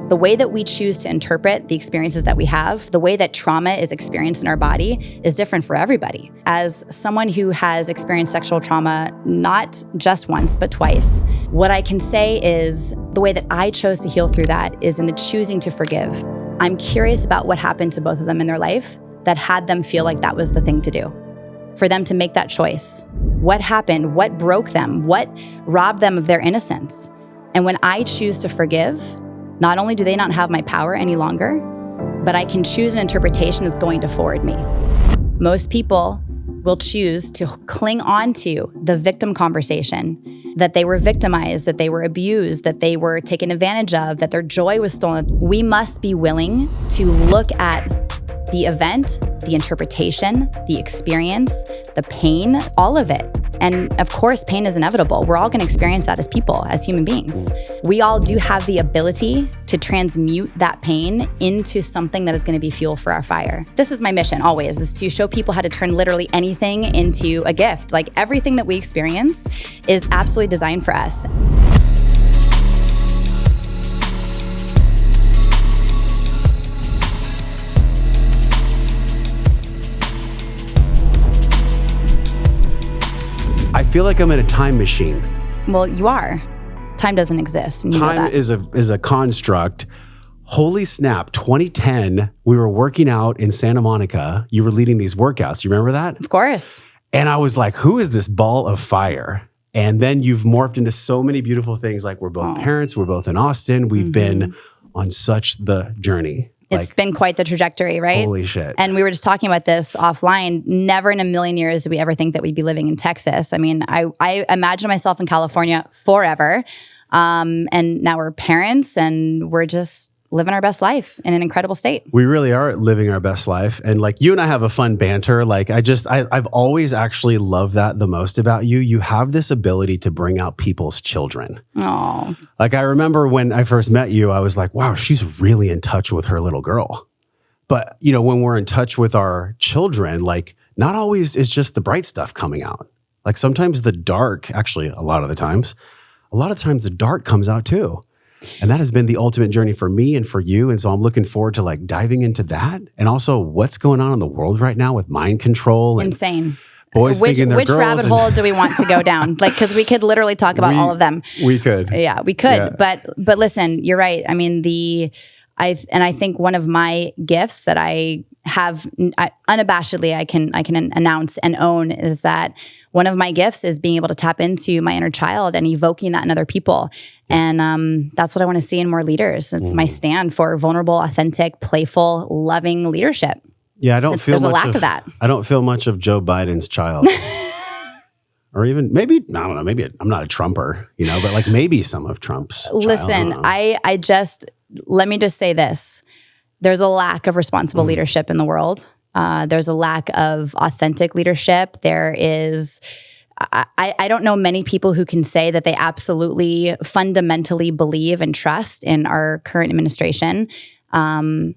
The way that we choose to interpret the experiences that we have, the way that trauma is experienced in our body is different for everybody. As someone who has experienced sexual trauma, not just once, but twice, what I can say is the way that I chose to heal through that is in the choosing to forgive. I'm curious about what happened to both of them in their life that had them feel like that was the thing to do. For them to make that choice. What happened? What broke them? What robbed them of their innocence? And when I choose to forgive, not only do they not have my power any longer, but I can choose an interpretation that's going to forward me. Most people will choose to cling on to the victim conversation, that they were victimized, that they were abused, that they were taken advantage of, that their joy was stolen. We must be willing to look at the event, the interpretation, the experience, the pain, all of it. And of course, pain is inevitable. We're all going to experience that as people, as human beings. We all do have the ability to transmute that pain into something that is going to be fuel for our fire. This is my mission always, is to show people how to turn literally anything into a gift. Like everything that we experience is absolutely designed for us. I feel like I'm in a time machine. Well, you are. Time doesn't exist. And you time know that. is a construct. Holy snap, 2010, we were working out in Santa Monica. You were leading these workouts. You remember that? Of course. And I was like, who is this ball of fire? And then you've morphed into so many beautiful things. Like we're both parents. We're both in Austin. We've been on such the journey. It's been quite the trajectory, right? Holy shit. And we were just talking about this offline. Never in a million years did we ever think that we'd be living in Texas. I mean, I imagine myself in California forever. And now we're parents and we're just living our best life in an incredible state. We really are living our best life. And like you and I have a fun banter. Like I've always actually loved that the most about you. You have this ability to bring out people's children. Oh. Like I remember when I first met you, I was like, wow, she's really in touch with her little girl. But you know, when we're in touch with our children, like not always is just the bright stuff coming out. Like sometimes the dark, actually a lot of times the dark comes out too. And that has been the ultimate journey for me and for you. And so I'm looking forward to like diving into that. And also what's going on in the world right now with mind control. And insane. Boys thinking they're which girls. Rabbit hole do we want to go down? Like, because we could literally talk about all of them. We could. Yeah, we could. Yeah. But listen, you're right. I mean, I think one of my gifts that I have unabashedly I can announce and own is that one of my gifts is being able to tap into my inner child and evoking that in other people. And that's what I want to see in more leaders. It's my stand for vulnerable, authentic, playful, loving leadership. Yeah, there's a lack of that. I don't feel much of Joe Biden's child. Or even maybe, I don't know, maybe I'm not a Trumper, you know, but like maybe some of Trump's child. Listen, let me just say this. There's a lack of responsible leadership in the world. There's a lack of authentic leadership. There is, I don't know many people who can say that they absolutely fundamentally believe and trust in our current administration. And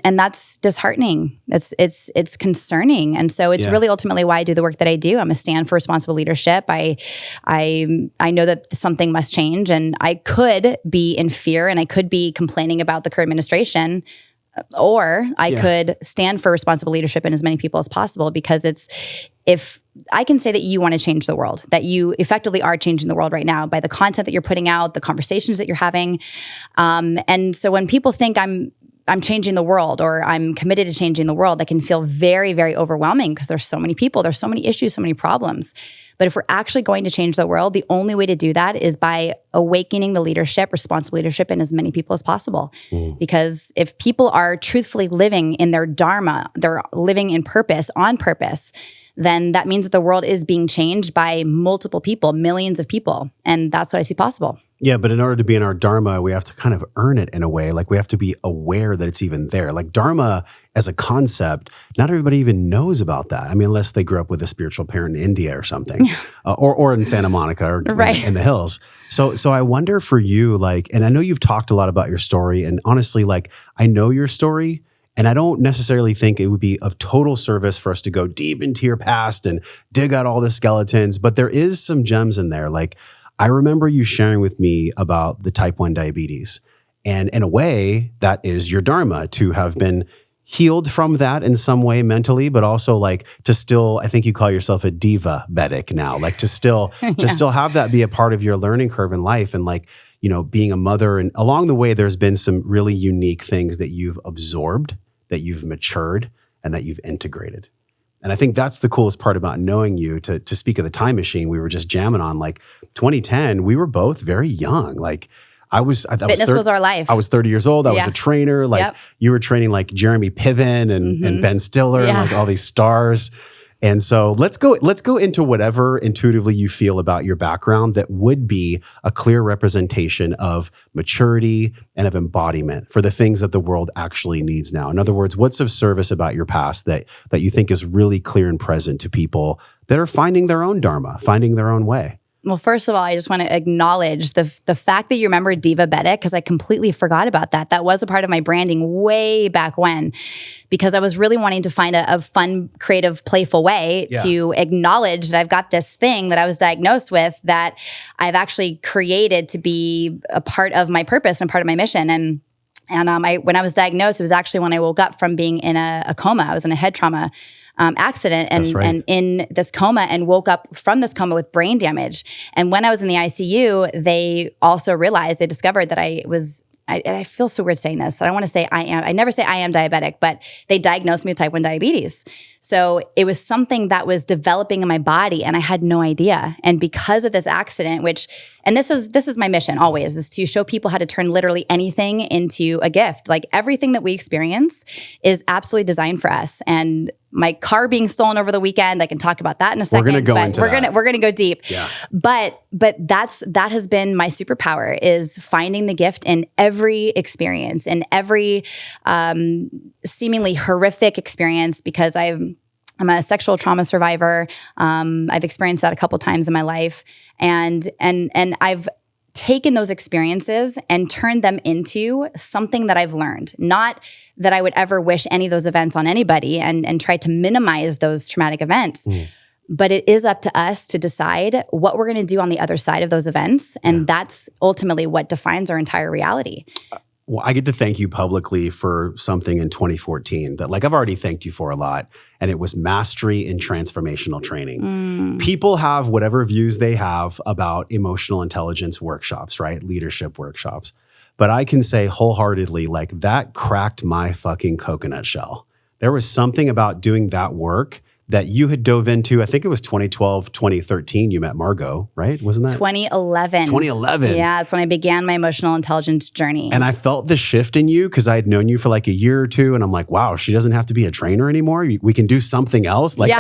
that's disheartening. It's concerning. And so it's really ultimately why I do the work that I do. I'm a stand for responsible leadership. I know that something must change, and I could be in fear and I could be complaining about the current administration, or I could stand for responsible leadership in as many people as possible, because if I can say that you want to change the world, that you effectively are changing the world right now by the content that you're putting out, the conversations that you're having. And so when people think I'm changing the world or I'm committed to changing the world, that can feel very, very overwhelming because there's so many people, there's so many issues, so many problems. But if we're actually going to change the world, the only way to do that is by awakening the leadership, responsible leadership in as many people as possible. Because if people are truthfully living in their dharma, they're living in purpose, on purpose, then that means that the world is being changed by multiple people, millions of people. And that's what I see possible. Yeah, but in order to be in our dharma, we have to kind of earn it in a way. Like we have to be aware that it's even there. Like dharma as a concept, not everybody even knows about that. I mean, unless they grew up with a spiritual parent in India or something, or in Santa Monica or in the hills. So I wonder for you, like, and I know you've talked a lot about your story, and honestly, like, I know your story. And I don't necessarily think it would be of total service for us to go deep into your past and dig out all the skeletons, but there is some gems in there. Like, I remember you sharing with me about the type 1 diabetes. And in a way, that is your dharma, to have been healed from that in some way mentally, but also like to still, I think you call yourself a diabetic now, like to still, to still have that be a part of your learning curve in life. And like, being a mother, and along the way, there's been some really unique things that you've absorbed, that you've matured, and that you've integrated. And I think that's the coolest part about knowing you. To speak of the time machine, we were just jamming on like 2010, we were both very young. Like fitness was our life. I was 30 years old. I was a trainer. Like you were training like Jeremy Piven and Ben Stiller and like all these stars. And so let's go into whatever intuitively you feel about your background that would be a clear representation of maturity and of embodiment for the things that the world actually needs now. In other words, what's of service about your past that you think is really clear and present to people that are finding their own dharma, finding their own way? Well, first of all, I just want to acknowledge the fact that you remember diabetic, because I completely forgot about that. That was a part of my branding way back when, because I was really wanting to find a fun, creative, playful way to acknowledge that I've got this thing that I was diagnosed with that I've actually created to be a part of my purpose and part of my mission. And when I was diagnosed, it was actually when I woke up from being in a coma. I was in a head trauma accident and in this coma, and woke up from this coma with brain damage. And when I was in the ICU, they also realized, they discovered that I feel so weird saying this. I don't want to say I never say I am diabetic, but they diagnosed me with type 1 diabetes. So it was something that was developing in my body, and I had no idea. And because of this accident, and this is my mission always, is to show people how to turn literally anything into a gift. Like everything that we experience is absolutely designed for us. And my car being stolen over the weekend, I can talk about that in a second. We're going to go deep. Yeah. But that has been my superpower, is finding the gift in every experience, in every seemingly horrific experience, because I'm a sexual trauma survivor. I've experienced that a couple times in my life, and I've taken those experiences and turned them into something that I've learned. Not that I would ever wish any of those events on anybody and try to minimize those traumatic events. But it is up to us to decide what we're going to do on the other side of those events. And that's ultimately what defines our entire reality. Well, I get to thank you publicly for something in 2014 that, like, I've already thanked you for a lot, and it was mastery in transformational training. People have whatever views they have about emotional intelligence workshops, right? Leadership workshops. But I can say wholeheartedly, like, that cracked my fucking coconut shell. There was something about doing that work that you had dove into. I think it was 2012, 2013, you met Margot, right? Wasn't that? 2011. 2011. Yeah, that's when I began my emotional intelligence journey. And I felt the shift in you because I had known you for like a year or two. And I'm like, wow, she doesn't have to be a trainer anymore. We can do something else. Like,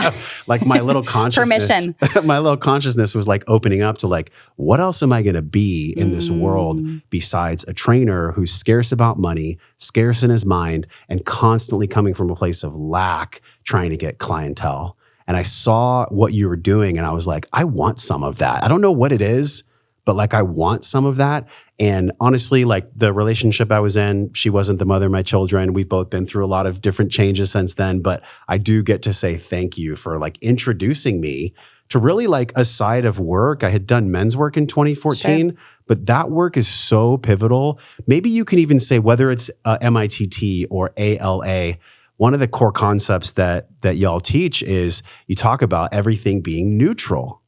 like my little consciousness. Permission. My little consciousness was like opening up to like, what else am I going to be in this world besides a trainer who's scarce about money, scarce in his mind, and constantly coming from a place of lack, trying to get clientele. And I saw what you were doing, and I was like, I want some of that. I don't know what it is, but like, I want some of that. And honestly, like, the relationship I was in, she wasn't the mother of my children. We've both been through a lot of different changes since then, but I do get to say thank you for like introducing me to really like a side of work. I had done men's work in 2014, but that work is so pivotal. Maybe you can even say, whether it's MITT or ALA, one of the core concepts that y'all teach is you talk about everything being neutral.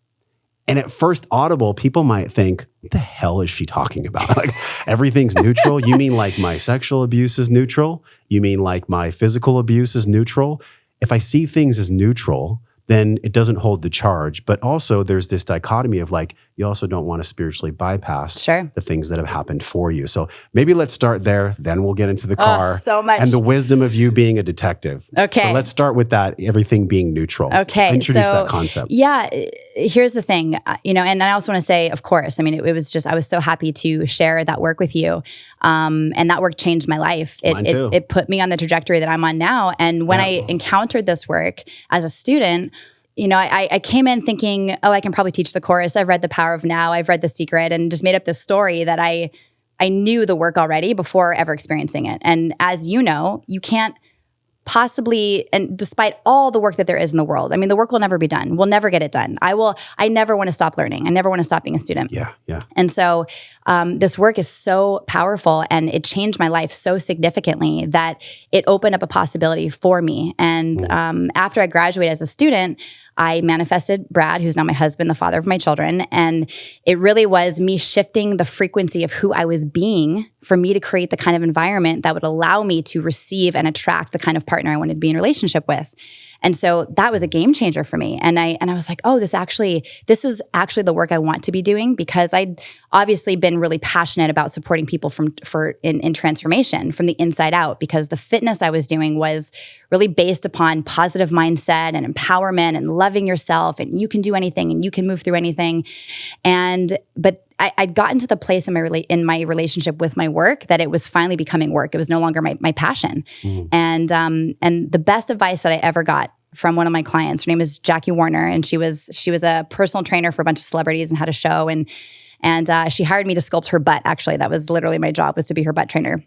And at first audible, people might think, what the hell is she talking about? Like, everything's neutral? You mean like my sexual abuse is neutral? You mean like my physical abuse is neutral? If I see things as neutral, then it doesn't hold the charge. But also there's this dichotomy of like, you also don't want to spiritually bypass the things that have happened for you. So maybe let's start there. Then we'll get into the car. So much. And the wisdom of you being a detective. Okay. So let's start with that, everything being neutral. Okay. Introduce that concept. Yeah. Here's the thing, and I also want to say, of course, I mean, it was just, I was so happy to share that work with you. And that work changed my life. Mine too. It put me on the trajectory that I'm on now. And when I encountered this work as a student, I came in thinking, oh, I can probably teach the course. I've read The Power of Now. I've read The Secret, and just made up this story that I knew the work already before ever experiencing it. And as you know, you can't possibly, and despite all the work that there is in the world, I mean, the work will never be done. We'll never get it done. I never want to stop learning. I never want to stop being a student. Yeah. And so this work is so powerful, and it changed my life so significantly that it opened up a possibility for me. And after I graduated as a student, I manifested Brad, who's now my husband, the father of my children. And it really was me shifting the frequency of who I was being for me to create the kind of environment that would allow me to receive and attract the kind of partner I wanted to be in a relationship with. And so that was a game changer for me. And I was like, oh, this is actually the work I want to be doing, because I'd obviously been really passionate about supporting people in transformation from the inside out, because the fitness I was doing was really based upon positive mindset and empowerment and loving yourself, and you can do anything and you can move through anything. But I'd gotten to the place in my relationship with my work that it was finally becoming work. It was no longer my passion. And the best advice that I ever got from one of my clients, her name is Jackie Warner, and she was a personal trainer for a bunch of celebrities and had a show, and she hired me to sculpt her butt. Actually, that was literally my job, was to be her butt trainer.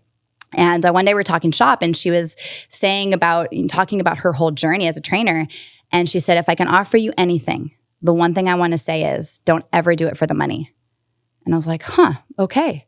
And one day we were talking shop, and she was talking about her whole journey as a trainer. And she said, if I can offer you anything, the one thing I want to say is don't ever do it for the money. And I was like, okay.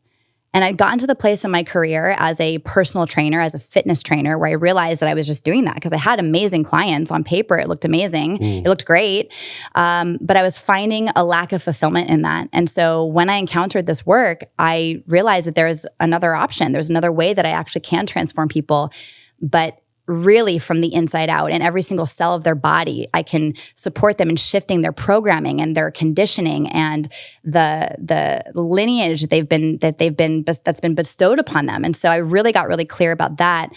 And I'd gotten to the place in my career as a personal trainer, as a fitness trainer, where I realized that I was just doing that because I had amazing clients on paper. It looked amazing. It looked great. But I was finding a lack of fulfillment in that. And so when I encountered this work, I realized that there was another option. There's another way that I actually can transform people, but really from the inside out, and every single cell of their body. I can support them in shifting their programming and their conditioning and the lineage that's been bestowed upon them. And so I really got really clear about that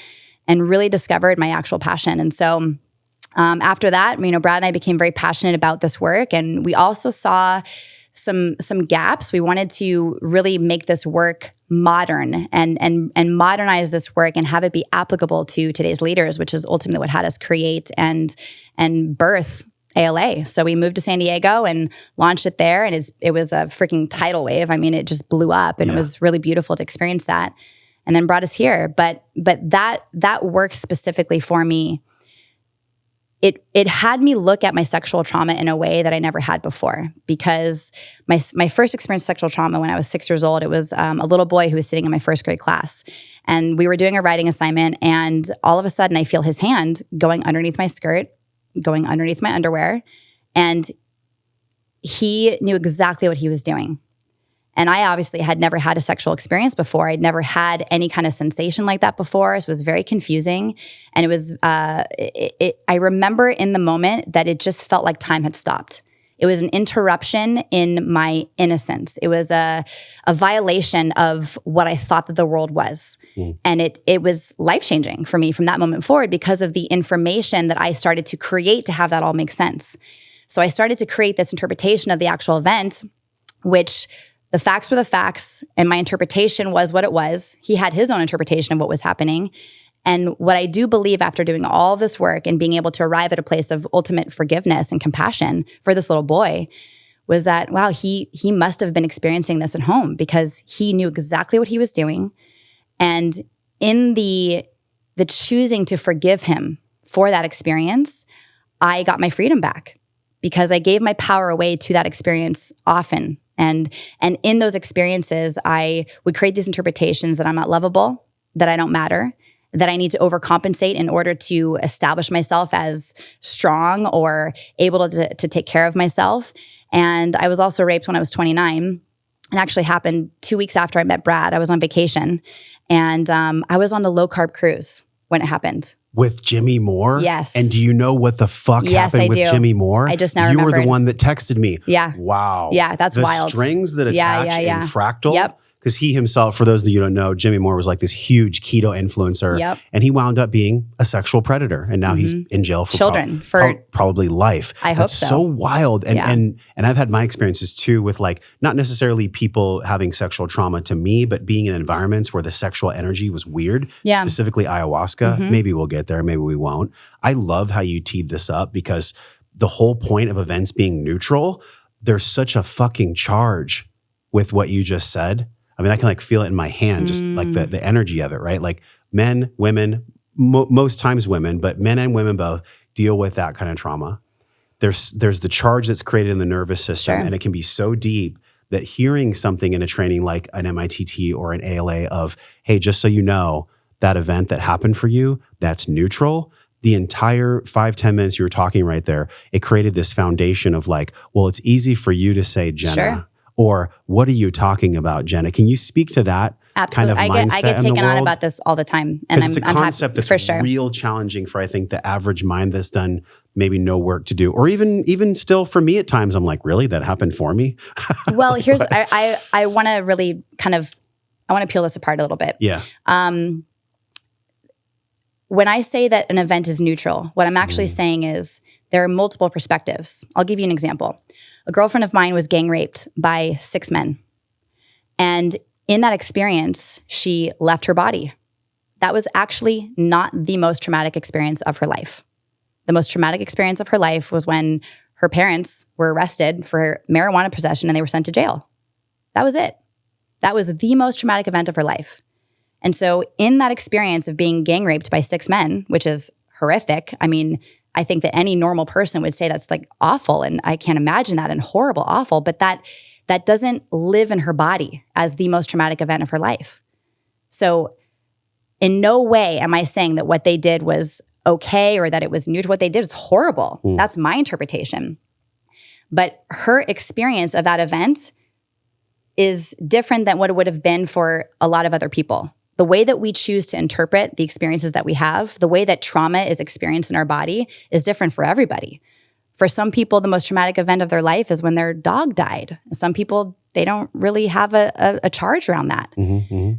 and really discovered my actual passion. And so after that, Brad and I became very passionate about this work, and we also saw some gaps. We wanted to really make this work modern and modernize this work and have it be applicable to today's leaders, which is ultimately what had us create and birth ALA. So we moved to San Diego and launched it there, and it was a freaking tidal wave. I mean, it just blew up, and it was really beautiful to experience that, and then brought us here. But that work specifically for me, it had me look at my sexual trauma in a way that I never had before, because my first experience of sexual trauma when I was 6 years old, it was a little boy who was sitting in my first grade class, and we were doing a writing assignment, and all of a sudden I feel his hand going underneath my skirt, going underneath my underwear, and he knew exactly what he was doing. And I obviously had never had a sexual experience before. I'd never had any kind of sensation like that before. So it was very confusing. And it was, I remember in the moment that it just felt like time had stopped. It was an interruption in my innocence. It was a violation of what I thought that the world was. And it was life-changing for me from that moment forward, because of the information that I started to create to have that all make sense. So I started to create this interpretation of the actual event, which the facts were the facts, and my interpretation was what it was. He had his own interpretation of what was happening. And what I do believe, after doing all this work and being able to arrive at a place of ultimate forgiveness and compassion for this little boy, was that, wow, he must have been experiencing this at home, because he knew exactly what he was doing. And in the choosing to forgive him for that experience, I got my freedom back, because I gave my power away to that experience often. And in those experiences, I would create these interpretations that I'm not lovable, that I don't matter, that I need to overcompensate in order to establish myself as strong or able to take care of myself. And I was also raped when I was 29. It actually happened 2 weeks after I met Brad. I was on vacation, and I was on the low-carb cruise when it happened. With Jimmy Moore? Yes. And do you know what the fuck happened with Jimmy Moore? I just now You remembered. were the one that texted me. Yeah. Wow. Yeah, that's wild. The strings that attach in Fractal. Yep. Because he himself, for those that you don't know, Jimmy Moore was like this huge keto influencer. Yep. And he wound up being a sexual predator. And now he's in jail for children, probably life. I hope so. That's so wild. And I've had my experiences too with, like, not necessarily people having sexual trauma to me, but being in environments where the sexual energy was weird. Yeah. Specifically ayahuasca. Maybe we'll get there. Maybe we won't. I love how you teed this up, because the whole point of events being neutral, there's such a fucking charge with what you just said. I mean, I can like feel it in my hand, just like the energy of it, right? Like men, women, most times women, but men and women both deal with that kind of trauma. There's the charge that's created in the nervous system, Sure. and it can be so deep that hearing something in a training like an MITT or an ALA of, hey, just so you know, that event that happened for you, that's neutral. The entire 5-10 minutes you were talking right there, it created this foundation of like, well, it's easy for you to say, Jenna, Sure. or what are you talking about, Jenna? Can you speak to that Absolutely. kind of mindset I get in the taken on world? about this all the time. And It's a concept happy, that's for sure. real challenging for, I think, the average mind that's done maybe no work to do. Or even still for me at times, I'm like, really? That happened for me? Well, here's, I want to really I want to peel this apart a little bit. Yeah. When I say that an event is neutral, what I'm actually saying is there are multiple perspectives. I'll give you an example. A girlfriend of mine was gang raped by 6 men. And in that experience, she left her body. That was actually not the most traumatic experience of her life. The most traumatic experience of her life was when her parents were arrested for marijuana possession and they were sent to jail. That was it. That was the most traumatic event of her life. And so in that experience of being gang raped by 6 men, which is horrific, I mean, I think that any normal person would say that's like awful, and I can't imagine that, and horrible, awful, but that doesn't live in her body as the most traumatic event of her life. So in no way am I saying that what they did was okay or that it was neutral. What they did was horrible. That's my interpretation. But her experience of that event is different than what it would have been for a lot of other people. The way that we choose to interpret the experiences that we have, the way that trauma is experienced in our body is different for everybody. For some people, the most traumatic event of their life is when their dog died. Some people, they don't really have a charge around that.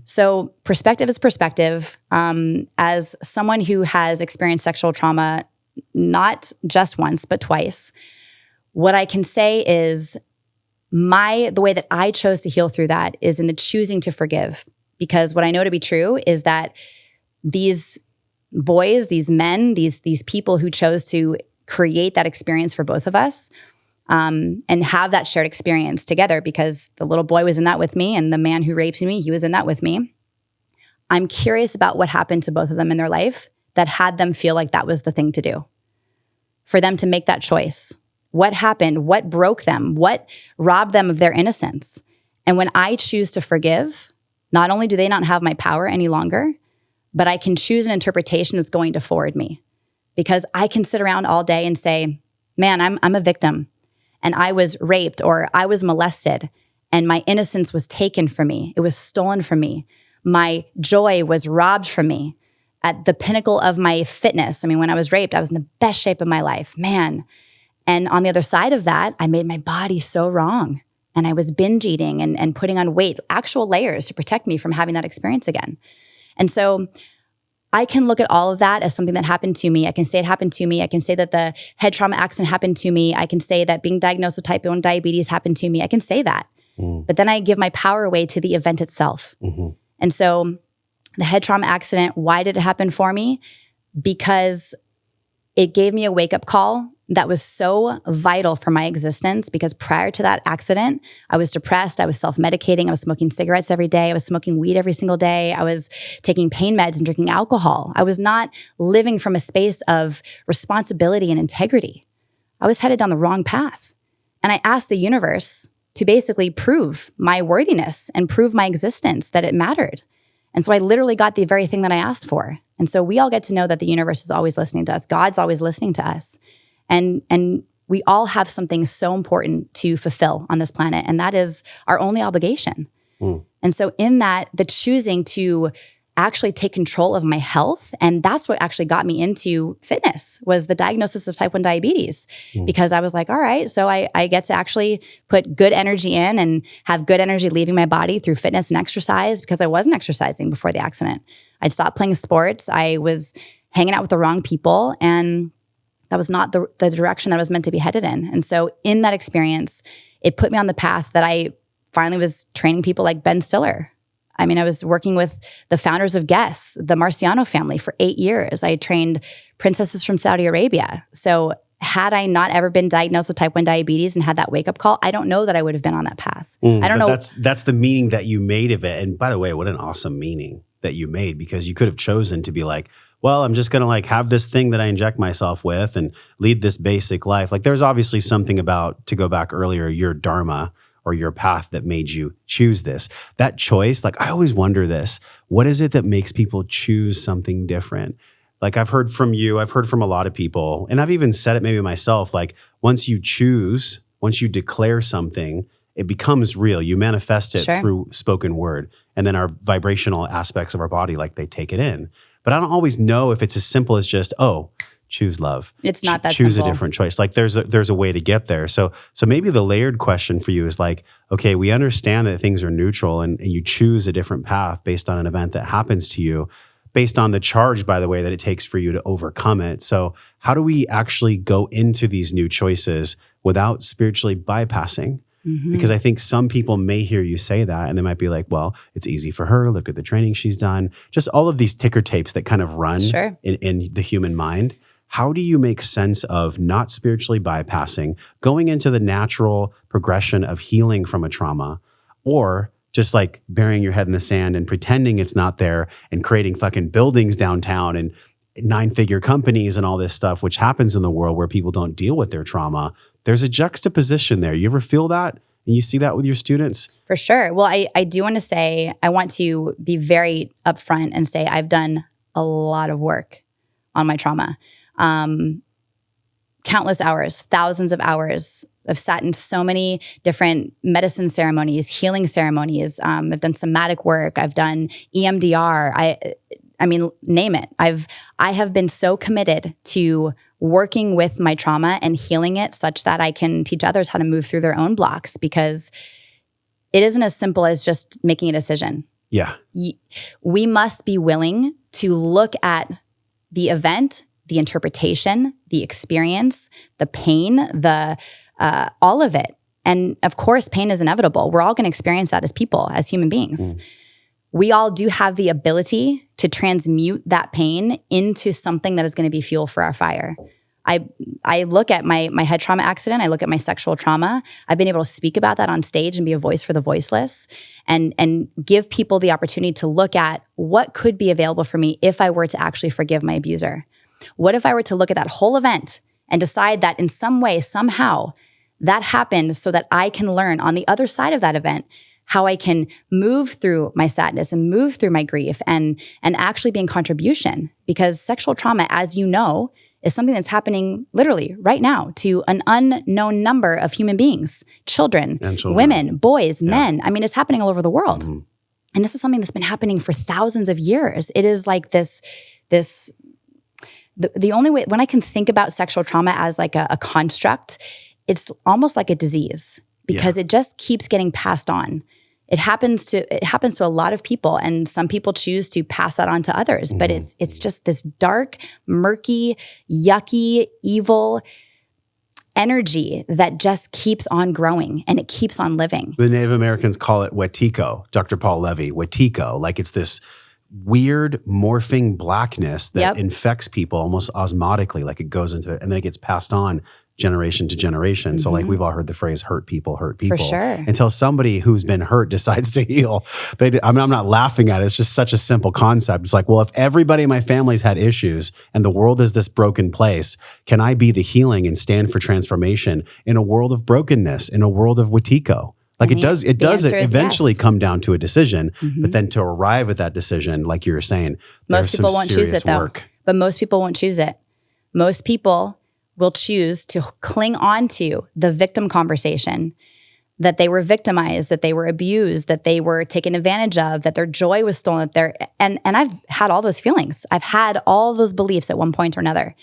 So perspective is perspective. As someone who has experienced sexual trauma, not just once, but twice, what I can say is the way that I chose to heal through that is in the choosing to forgive. Because what I know to be true is that these boys, these men, these people who chose to create that experience for both of us, and have that shared experience together, because the little boy was in that with me and the man who raped me, he was in that with me. I'm curious about what happened to both of them in their life that had them feel like that was the thing to do. For them to make that choice. What happened? What broke them? What robbed them of their innocence? And when I choose to forgive, not only do they not have my power any longer, but I can choose an interpretation that's going to forward me. Because I can sit around all day and say, man, I'm a victim, and I was raped or I was molested and my innocence was taken from me. It was stolen from me. My joy was robbed from me at the pinnacle of my fitness. I mean, when I was raped, I was in the best shape of my life, man. And on the other side of that, I made my body so wrong. And I was binge eating and putting on weight, actual layers to protect me from having that experience again. And so I can look at all of that as something that happened to me. I can say it happened to me. I can say that the head trauma accident happened to me. I can say that being diagnosed with type 1 diabetes happened to me. I can say that. But then I give my power away to the event itself. And so the head trauma accident, why did it happen for me? Because it gave me a wake-up call that was so vital for my existence, because prior to that accident, I was depressed, I was self-medicating, I was smoking cigarettes every day, I was smoking weed every single day, I was taking pain meds and drinking alcohol. I was not living from a space of responsibility and integrity. I was headed down the wrong path. And I asked the universe to basically prove my worthiness and prove my existence, that it mattered. And so I literally got the very thing that I asked for. And so we all get to know that the universe is always listening to us. God's always listening to us. And we all have something so important to fulfill on this planet, and that is our only obligation. And so in that, the choosing to actually take control of my health, and that's what actually got me into fitness, was the diagnosis of type 1 diabetes. Because I was like, all right, so I get to actually put good energy in and have good energy leaving my body through fitness and exercise, because I wasn't exercising before the accident. I'd stopped playing sports. I was hanging out with the wrong people, and that was not the direction that I was meant to be headed in. And so in that experience, it put me on the path that I finally was training people like Ben Stiller. I mean, I was working with the founders of Guess, the Marciano family, for 8 years. I trained princesses from Saudi Arabia. So had I not ever been diagnosed with type 1 diabetes and had that wake-up call, I don't know that I would have been on that path. I don't know. That's the meaning that you made of it. And by the way, what an awesome meaning. that you made, because you could have chosen to be like, well, I'm just going to like have this thing that I inject myself with and lead this basic life. Like there's obviously something about, to go back earlier, your dharma or your path that made you choose this. That choice, like I always wonder this, what is it that makes people choose something different? Like I've heard from you, I've heard from a lot of people, and I've even said it maybe myself, like once you declare something, it becomes real. You manifest it through spoken word. And then our vibrational aspects of our body, like they take it in. But I don't always know if it's as simple as just, choose love. It's not that choose simple. A different choice. Like there's a way to get there. So maybe the layered question for you is like, okay, we understand that things are neutral and you choose a different path based on an event that happens to you, based on the charge, by the way, that it takes for you to overcome it. So how do we actually go into these new choices without spiritually bypassing? Mm-hmm. Because I think some people may hear you say that and they might be like, well, it's easy for her. Look at the training she's done. Just all of these ticker tapes that kind of run in the human mind. How do you make sense of not spiritually bypassing, going into the natural progression of healing from a trauma, or just like burying your head in the sand and pretending it's not there and creating fucking buildings downtown and 9-figure companies and all this stuff, which happens in the world where people don't deal with their trauma? There's a juxtaposition there. You ever feel that? And you see that with your students? For sure. Well, I do want to say, I want to be very upfront and say I've done a lot of work on my trauma. Countless hours, thousands of hours. I've sat in so many different medicine ceremonies, healing ceremonies. I've done somatic work. I've done EMDR. I mean, name it. I have been so committed to working with my trauma and healing it such that I can teach others how to move through their own blocks, because it isn't as simple as just making a decision. Yeah. We must be willing to look at the event, the interpretation, the experience, the pain, all of it. And of course, pain is inevitable. We're all going to experience that as people, as human beings. We all do have the ability to transmute that pain into something that is going to be fuel for our fire. I look at my head trauma accident. I look at my sexual trauma. I've been able to speak about that on stage and be a voice for the voiceless, and give people the opportunity to look at what could be available for me if I were to actually forgive my abuser. What if I were to look at that whole event and decide that in some way, somehow, that happened so that I can learn on the other side of that event how I can move through my sadness and move through my grief and actually be in contribution. Because sexual trauma, as you know, is something that's happening literally right now to an unknown number of human beings, children, women, boys, men. I mean, it's happening all over the world. Mm-hmm. And this is something that's been happening for thousands of years. It is like the only way, when I can think about sexual trauma as like a construct, it's almost like a disease, because it just keeps getting passed on. It happens to a lot of people, and some people choose to pass that on to others. But it's just this dark, murky, yucky, evil energy that just keeps on growing and it keeps on living. The Native Americans call it wetiko. Dr. Paul Levy, wetiko. Like it's this weird morphing blackness that infects people almost osmotically, like it goes into it, and then it gets passed on generation to generation. So like we've all heard the phrase hurt people. For sure. Until somebody who's been hurt decides to heal. I'm not laughing at it. It's just such a simple concept. It's like, well, if everybody in my family's had issues and the world is this broken place, can I be the healing and stand for transformation in a world of brokenness, in a world of wetiko? Like it does eventually come down to a decision, but then to arrive at that decision, like you were saying, most people won't choose it though. But most people won't choose it. Most people will choose to cling on to the victim conversation, that they were victimized, that they were abused, that they were taken advantage of, that their joy was stolen. And I've had all those feelings. I've had all those beliefs at one point or another.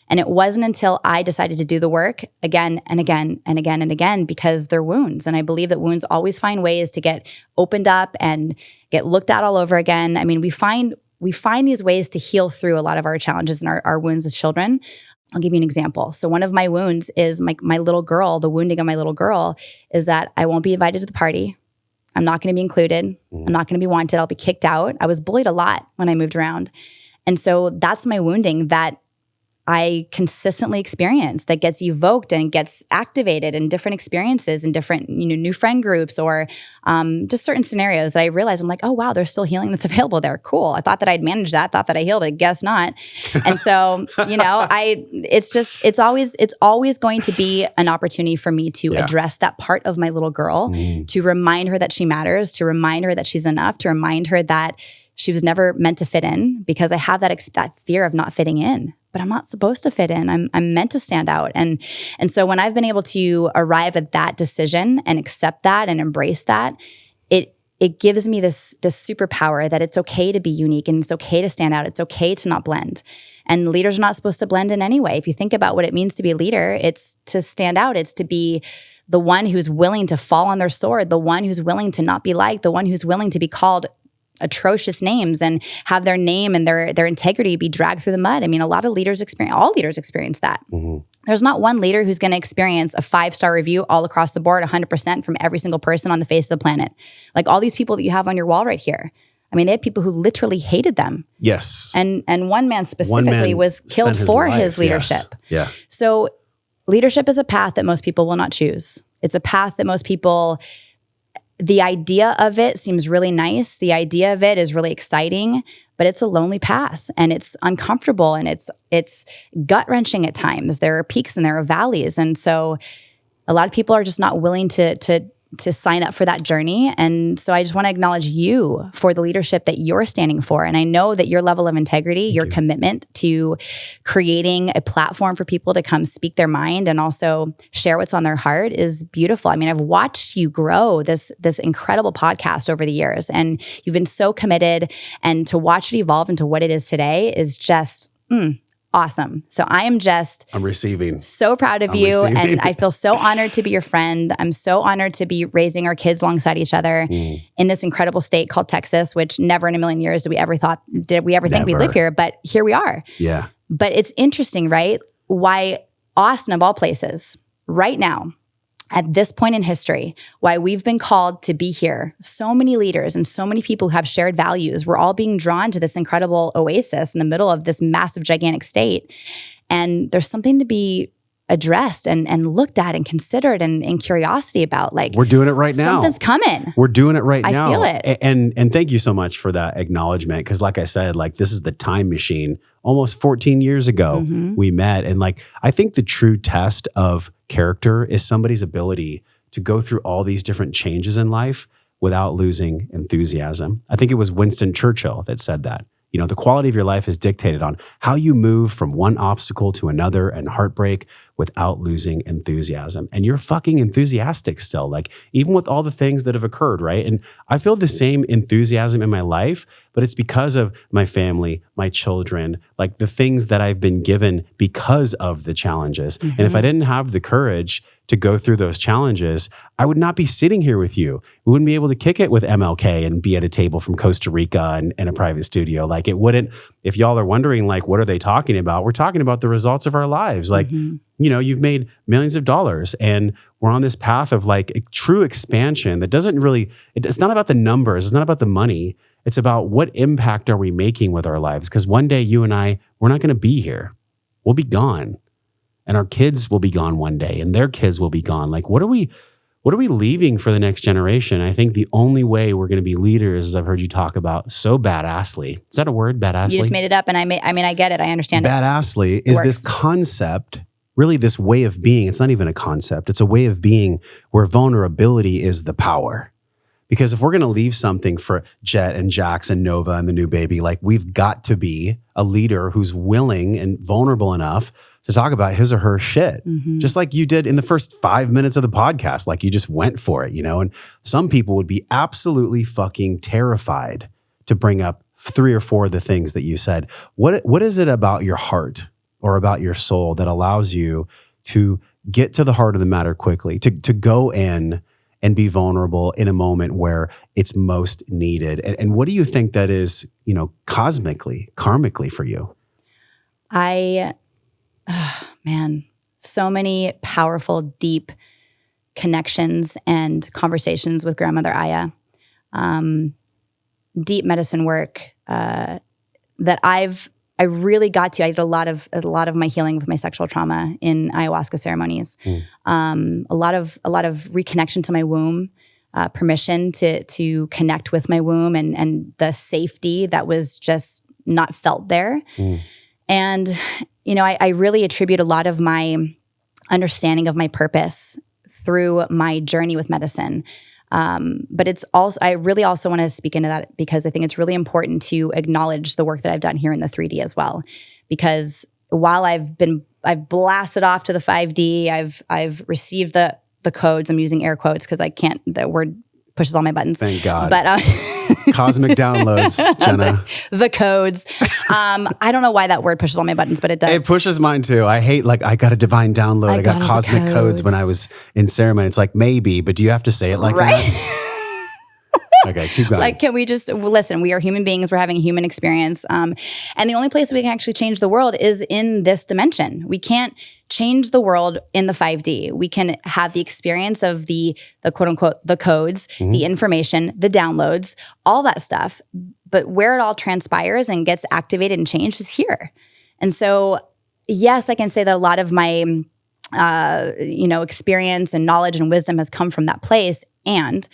And it wasn't until I decided to do the work again and again and again and again, because they're wounds. And I believe that wounds always find ways to get opened up and get looked at all over again. I mean, we find these ways to heal through a lot of our challenges and our wounds as children. I'll give you an example. So one of my wounds is my little girl. The wounding of my little girl is that I won't be invited to the party. I'm not going to be included. I'm not going to be wanted. I'll be kicked out. I was bullied a lot when I moved around. And so that's my wounding, that I consistently experience that gets evoked and gets activated in different experiences and different, new friend groups or just certain scenarios that I realize I'm like, oh wow, there's still healing that's available there. Cool. I thought that I'd managed that, thought that I healed it, guess not. And so, it's always going to be an opportunity for me to address that part of my little girl, to remind her that she matters, to remind her that she's enough, to remind her that she was never meant to fit in, because I have that fear of not fitting in. But I'm not supposed to fit in. I'm meant to stand out. And so when I've been able to arrive at that decision and accept that and embrace that, it gives me this superpower that it's okay to be unique and it's okay to stand out. It's okay to not blend. And leaders are not supposed to blend in anyway. If you think about what it means to be a leader, it's to stand out. It's to be the one who's willing to fall on their sword, the one who's willing to not be liked, the one who's willing to be called atrocious names and have their name and their integrity be dragged through the mud. I mean, all leaders experience that. There's not one leader who's going to experience a 5-star review all across the board, 100% from every single person on the face of the planet. Like all these people that you have on your wall right here. I mean, they had people who literally hated them. Yes. And one man specifically was killed for his leadership. Yes. Yeah. So leadership is a path that most people will not choose. It's a path that most people, the idea of it seems really nice. The idea of it is really exciting, but it's a lonely path and it's uncomfortable and it's gut-wrenching at times. There are peaks and there are valleys. And so a lot of people are just not willing to sign up for that journey. And so I just want to acknowledge you for the leadership that you're standing for. And I know that your level of integrity, your commitment to creating a platform for people to come speak their mind and also share what's on their heart is beautiful. I mean, I've watched you grow this incredible podcast over the years, and you've been so committed, and to watch it evolve into what it is today is just awesome. So I'm receiving. So proud of you. And I feel so honored to be your friend. I'm so honored to be raising our kids alongside each other in this incredible state called Texas, which never in a million years did we ever think we'd live here, but here we are. Yeah. But it's interesting, right? Why Austin, of all places, right now, at this point in history, why we've been called to be here. So many leaders and so many people who have shared values. We're all being drawn to this incredible oasis in the middle of this massive, gigantic state. And there's something to be addressed and looked at and considered and curiosity about. Like, we're doing it right now. Something's coming. We're doing it right now. I feel it. And thank you so much for that acknowledgement. Because like I said, like this is the time machine. Almost 14 years ago, we met. And like, I think the true test of character is somebody's ability to go through all these different changes in life without losing enthusiasm. I think it was Winston Churchill that said that. You know, the quality of your life is dictated on how you move from one obstacle to another and heartbreak without losing enthusiasm. And you're fucking enthusiastic still, like even with all the things that have occurred, right? And I feel the same enthusiasm in my life, but it's because of my family, my children, like the things that I've been given because of the challenges. And if I didn't have the courage to go through those challenges, I would not be sitting here with you. We wouldn't be able to kick it with MLK and be at a table from Costa Rica and in a private studio. Like it wouldn't, if y'all are wondering, like, what are they talking about? We're talking about the results of our lives. Like, you know, you've made millions of dollars and we're on this path of like a true expansion that doesn't really, it's not about the numbers. It's not about the money. It's about what impact are we making with our lives? Because one day you and I, we're not going to be here. We'll be gone. And our kids will be gone one day and their kids will be gone. Like, what are we leaving for the next generation? I think the only way we're going to be leaders, as I've heard you talk about so badassly. Is that a word, badassly? You just made it up and I get it. I understand badassly is this concept, really this way of being. It's not even a concept. It's a way of being where vulnerability is the power. Because if we're going to leave something for Jet and Jax and Nova and the new baby, like we've got to be a leader who's willing and vulnerable enough to talk about his or her shit. Just like you did in the first 5 minutes of the podcast, like you just went for it, you know? And some people would be absolutely fucking terrified to bring up 3 or 4 of the things that you said. What is it about your heart or about your soul that allows you to get to the heart of the matter quickly, to go in and be vulnerable in a moment where it's most needed? And what do you think that is, you know, cosmically, karmically for you? Man, so many powerful, deep connections and conversations with Grandmother Aya. Deep medicine work that I've really got to. I did a lot of my healing with my sexual trauma in ayahuasca ceremonies. A lot of reconnection to my womb, permission to connect with my womb, and the safety that was just not felt there. And I really attribute a lot of my understanding of my purpose through my journey with medicine. But it's also, I really also want to speak into that because I think it's really important to acknowledge the work that I've done here in the 3D as well. Because while I've blasted off to the 5D, I've received the codes. I'm using air quotes because the word pushes all my buttons. Thank God. But cosmic downloads, Jenna. the codes. I don't know why that word pushes all my buttons, but it does. It pushes mine too. I hate, I got a divine download. I got cosmic codes when I was in ceremony. It's like, maybe, but do you have to say it like that? Okay, keep going. Can we just listen? We are human beings. We're having a human experience. And the only place we can actually change the world is in this dimension. We can't change the world in the 5D. We can have the experience of the quote unquote, the codes, the information, the downloads, all that stuff. But where it all transpires and gets activated and changed is here. And so, yes, I can say that a lot of my, experience and knowledge and wisdom has come from that place. And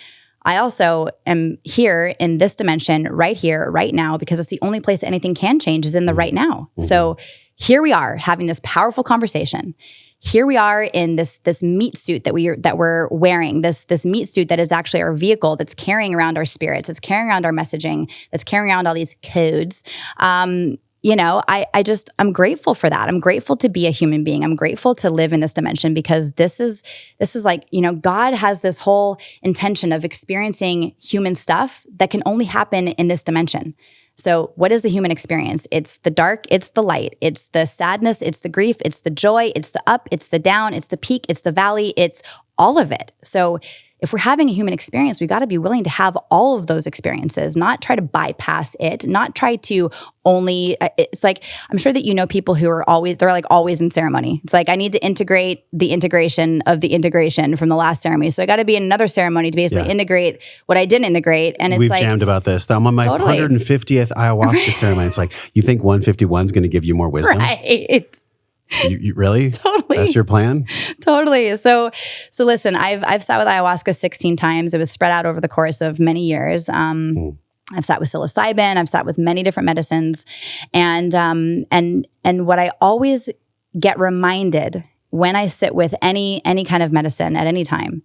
I also am here in this dimension right here, right now, because it's the only place that anything can change is in the right now. So here we are having this powerful conversation. Here we are in this meat suit that we're wearing, this meat suit that is actually our vehicle that's carrying around our spirits, that's carrying around our messaging, that's carrying around all these codes. I'm grateful for that. I'm grateful to be a human being. I'm grateful to live in this dimension because this is God has this whole intention of experiencing human stuff that can only happen in this dimension. So what is the human experience? It's the dark, it's the light, it's the sadness, it's the grief, it's the joy, it's the up, it's the down, it's the peak, it's the valley, it's all of it. So if we're having a human experience, we've got to be willing to have all of those experiences, not try to bypass it, not try to only, it's like, I'm sure that people who are always in ceremony. It's like, I need to integrate the integration of the integration from the last ceremony. So I got to be in another ceremony to basically integrate what I didn't integrate. And it's We've jammed about this. I'm on my 150th ayahuasca ceremony. It's like, you think 151 is going to give you more wisdom? Right. You really? Totally. That's your plan? Totally. So listen, I've sat with ayahuasca 16 times. It was spread out over the course of many years. I've sat with psilocybin. I've sat with many different medicines. And what I always get reminded when I sit with any kind of medicine at any time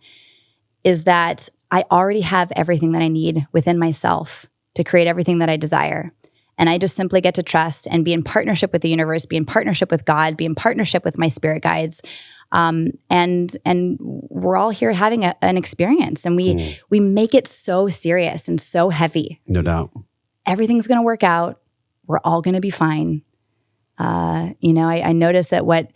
is that I already have everything that I need within myself to create everything that I desire. And I just simply get to trust and be in partnership with the universe, be in partnership with God, be in partnership with my spirit guides. And we're all here having an experience. And we make it so serious and so heavy. No doubt. Everything's going to work out. We're all going to be fine. I notice that what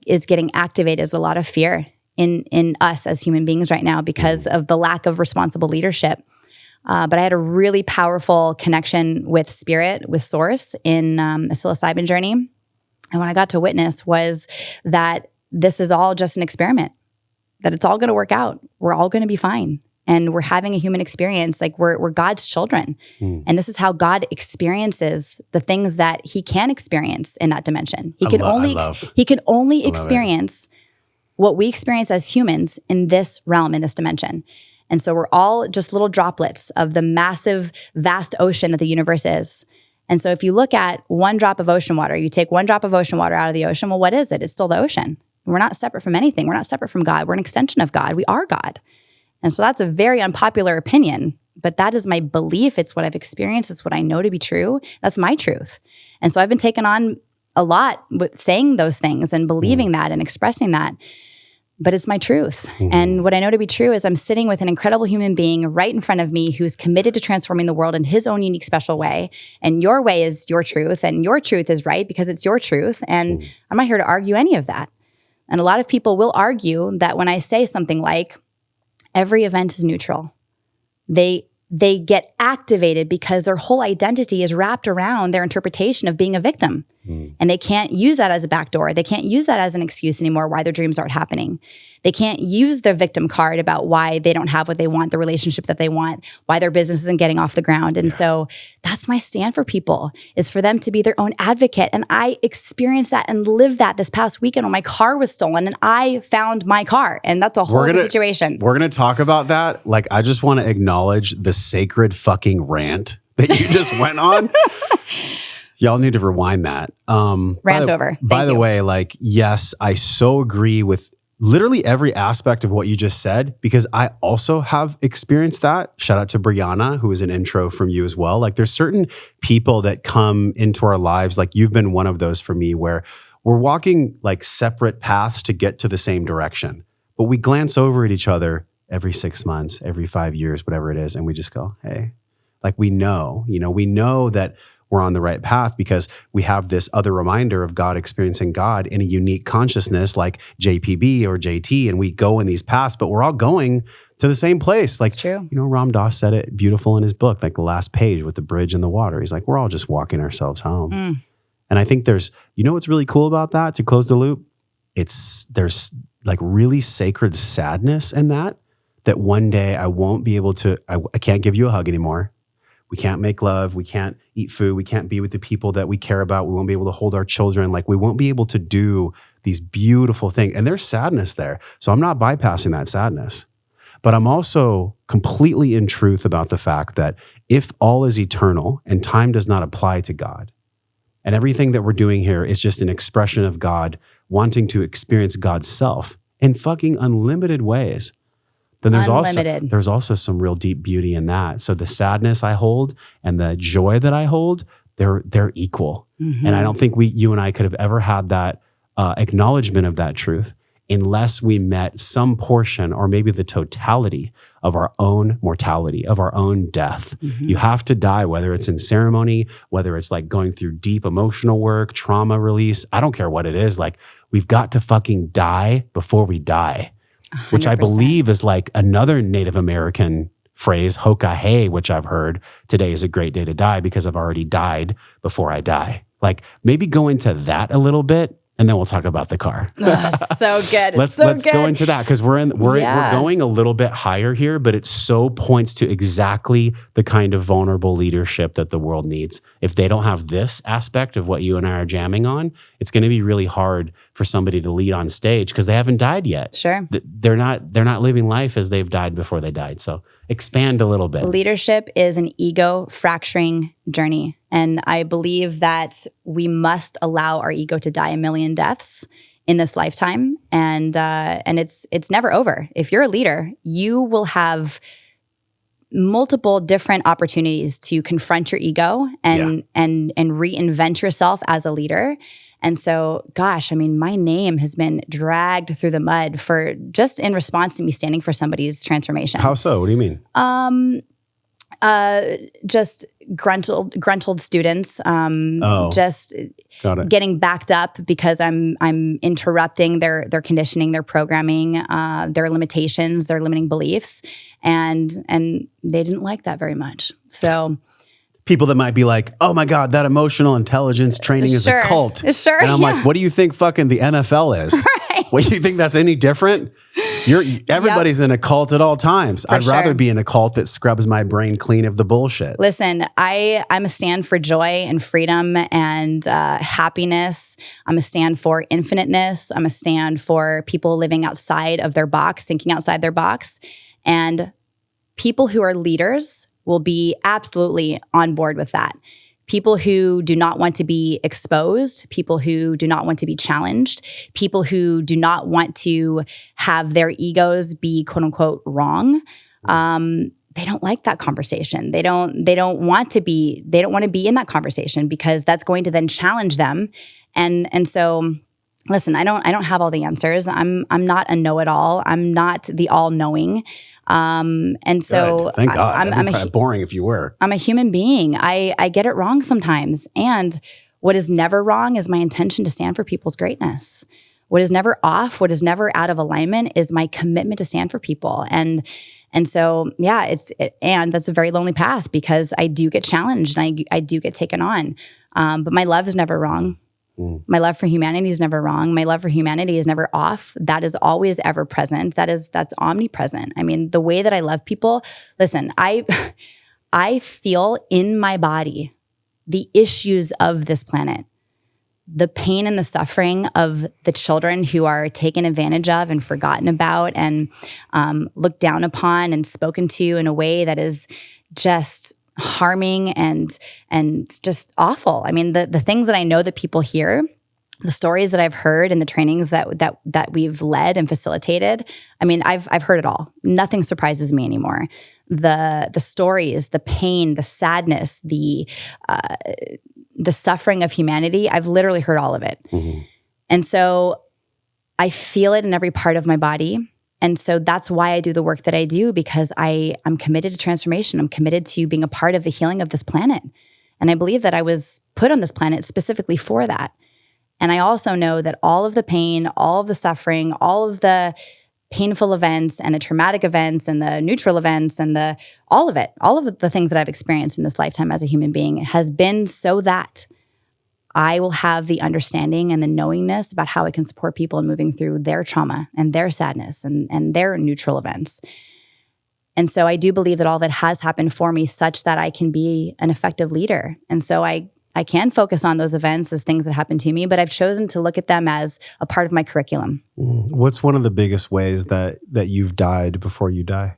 is getting activated is a lot of fear in us as human beings right now because of the lack of responsible leadership. But I had a really powerful connection with spirit, with source in a psilocybin journey. And what I got to witness was that this is all just an experiment, that it's all going to work out. We're all going to be fine. And we're having a human experience, like we're God's children. And this is how God experiences the things that he can experience in that dimension. He can only experience what we experience as humans in this realm, in this dimension. And so we're all just little droplets of the massive, vast ocean that the universe is. And so if you look at one drop of ocean water, you take one drop of ocean water out of the ocean, well, what is it? It's still the ocean. We're not separate from anything. We're not separate from God. We're an extension of God. We are God. And so that's a very unpopular opinion, but that is my belief. It's what I've experienced. It's what I know to be true. That's my truth. And so I've been taken on a lot with saying those things and believing that and expressing that. But it's my truth. And what I know to be true is I'm sitting with an incredible human being right in front of me who's committed to transforming the world in his own unique, special way. And your way is your truth. And your truth is right because it's your truth. And I'm not here to argue any of that. And a lot of people will argue that when I say something like, every event is neutral, they they get activated because their whole identity is wrapped around their interpretation of being a victim. And they can't use that as a backdoor. They can't use that as an excuse anymore why their dreams aren't happening. They can't use their victim card about why they don't have what they want, the relationship that they want, why their business isn't getting off the ground. And so that's my stand for people. It's for them to be their own advocate. And I experienced that and lived that this past weekend when my car was stolen and I found my car. And that's a whole other situation. We're going to talk about that. Like, I just want to acknowledge the sacred fucking rant that you just went on. Y'all need to rewind that. Rant over. By the way, like, yes, I so agree with literally every aspect of what you just said, because I also have experienced that. Shout out to Brianna, who was an intro from you as well. Like, there's certain people that come into our lives, like you've been one of those for me, where we're walking like separate paths to get to the same direction. But we glance over at each other every 6 months, every 5 years, whatever it is. And we just go, hey, like, we know that we're on the right path because we have this other reminder of God, experiencing God in a unique consciousness like JPB or JT. And we go in these paths, but we're all going to the same place. Like, it's true. Ram Dass said it beautiful in his book, like the last page with the bridge and the water. He's like, we're all just walking ourselves home. And I think there's, what's really cool about that, to close the loop? There's like really sacred sadness in that one day I won't be able to, I can't give you a hug anymore. We can't make love. We can't eat food. We can't be with the people that we care about. We won't be able to hold our children. Like, we won't be able to do these beautiful things. And there's sadness there. So I'm not bypassing that sadness. But I'm also completely in truth about the fact that if all is eternal and time does not apply to God, and everything that we're doing here is just an expression of God wanting to experience God's self in fucking unlimited ways, then there's also some real deep beauty in that. So the sadness I hold and the joy that I hold, they're equal. And I don't think you and I could have ever had that acknowledgement of that truth unless we met some portion or maybe the totality of our own mortality, of our own death. You have to die, whether it's in ceremony, whether it's like going through deep emotional work, trauma release. I don't care what it is. Like, we've got to fucking die before we die. 100%. Which I believe is like another Native American phrase, hokahe, which I've heard, today is a great day to die because I've already died before I die. Like, maybe go into that a little bit, and then we'll talk about the car. So good. Let's go into that, because we're going a little bit higher here, but it so points to exactly the kind of vulnerable leadership that the world needs. If they don't have this aspect of what you and I are jamming on, it's going to be really hard for somebody to lead on stage because they haven't died yet. Sure. They're not living life as they've died before they died. So expand a little bit. Leadership is an ego fracturing journey. And I believe that we must allow our ego to die a million deaths in this lifetime. And it's never over. If you're a leader, you will have multiple different opportunities to confront your ego and reinvent yourself as a leader. And so, gosh, I mean, my name has been dragged through the mud for just in response to me standing for somebody's transformation. How so? What do you mean? Just gruntled students, just got it. Getting backed up because I'm interrupting their conditioning, their programming, their limitations, their limiting beliefs, and they didn't like that very much. So people that might be like, oh my God, that emotional intelligence training is a cult. Sure. And I'm like, what do you think fucking the NFL is? Right. What do you think that's any different? Everybody's in a cult at all times. I'd rather be in a cult that scrubs my brain clean of the bullshit. Listen, I'm a stand for joy and freedom and happiness. I'm a stand for infiniteness. I'm a stand for people living outside of their box, thinking outside their box. And people who are leaders will be absolutely on board with that. People who do not want to be exposed, people who do not want to be challenged, people who do not want to have their egos be quote unquote wrong. They don't like that conversation. They don't want to be in that conversation because that's going to then challenge them. And so listen, I don't have all the answers. I'm not a know-it-all. I'm not the all-knowing. And so good. Thank God. I'm boring if you were. I'm a human being. I get it wrong sometimes. And what is never wrong is my intention to stand for people's greatness. what is never off, what is never out of alignment is my commitment to stand for people. And so, yeah, and that's a very lonely path because I do get challenged and I do get taken on. But my love is never wrong. My love for humanity is never wrong. My love for humanity is never off. That is always ever present. That's omnipresent. I mean, the way that I love people, listen, I feel in my body the issues of this planet, the pain and the suffering of the children who are taken advantage of and forgotten about and looked down upon and spoken to in a way that is just harming and just awful. I mean, the things that I know that people hear, the stories that I've heard and the trainings that we've led and facilitated, I mean, I've heard it all. Nothing surprises me anymore. The stories, the pain, the sadness, the suffering of humanity, I've literally heard all of it. Mm-hmm. And so I feel it in every part of my body. And so that's why I do the work that I do, because I'm committed to transformation. I'm committed to being a part of the healing of this planet. And I believe that I was put on this planet specifically for that. And I also know that all of the pain, all of the suffering, all of the painful events and the traumatic events and the neutral events and all of the things that I've experienced in this lifetime as a human being has been so that I will have the understanding and the knowingness about how I can support people in moving through their trauma and their sadness and their neutral events. And so I do believe that all of it has happened for me such that I can be an effective leader. And so I can focus on those events as things that happen to me, but I've chosen to look at them as a part of my curriculum. What's one of the biggest ways that you've died before you die?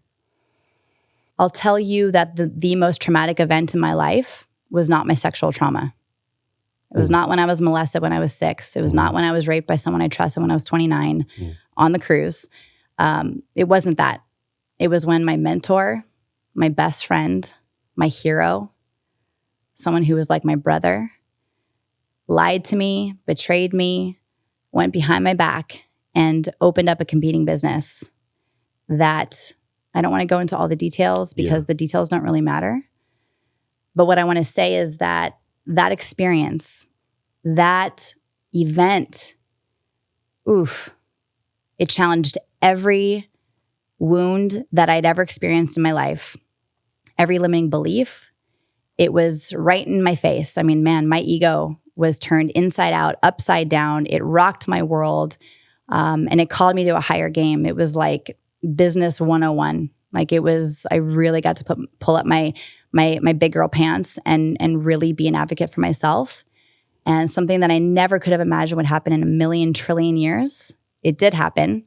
I'll tell you that the most traumatic event in my life was not my sexual trauma. It was not when I was molested when I was 6. It was not when I was raped by someone I trusted when I was 29 on the cruise. It wasn't that. It was when my mentor, my best friend, my hero, someone who was like my brother, lied to me, betrayed me, went behind my back, and opened up a competing business that I don't want to go into all the details because the details don't really matter. But what I want to say is that experience, that event, it challenged every wound that I'd ever experienced in my life, every limiting belief. It was right in my face. I mean, man, my ego was turned inside out, upside down. It rocked my world, and it called me to a higher game. It was like business 101. Like I really got to pull up my big girl pants and really be an advocate for myself. And something that I never could have imagined would happen in a million trillion years. It did happen.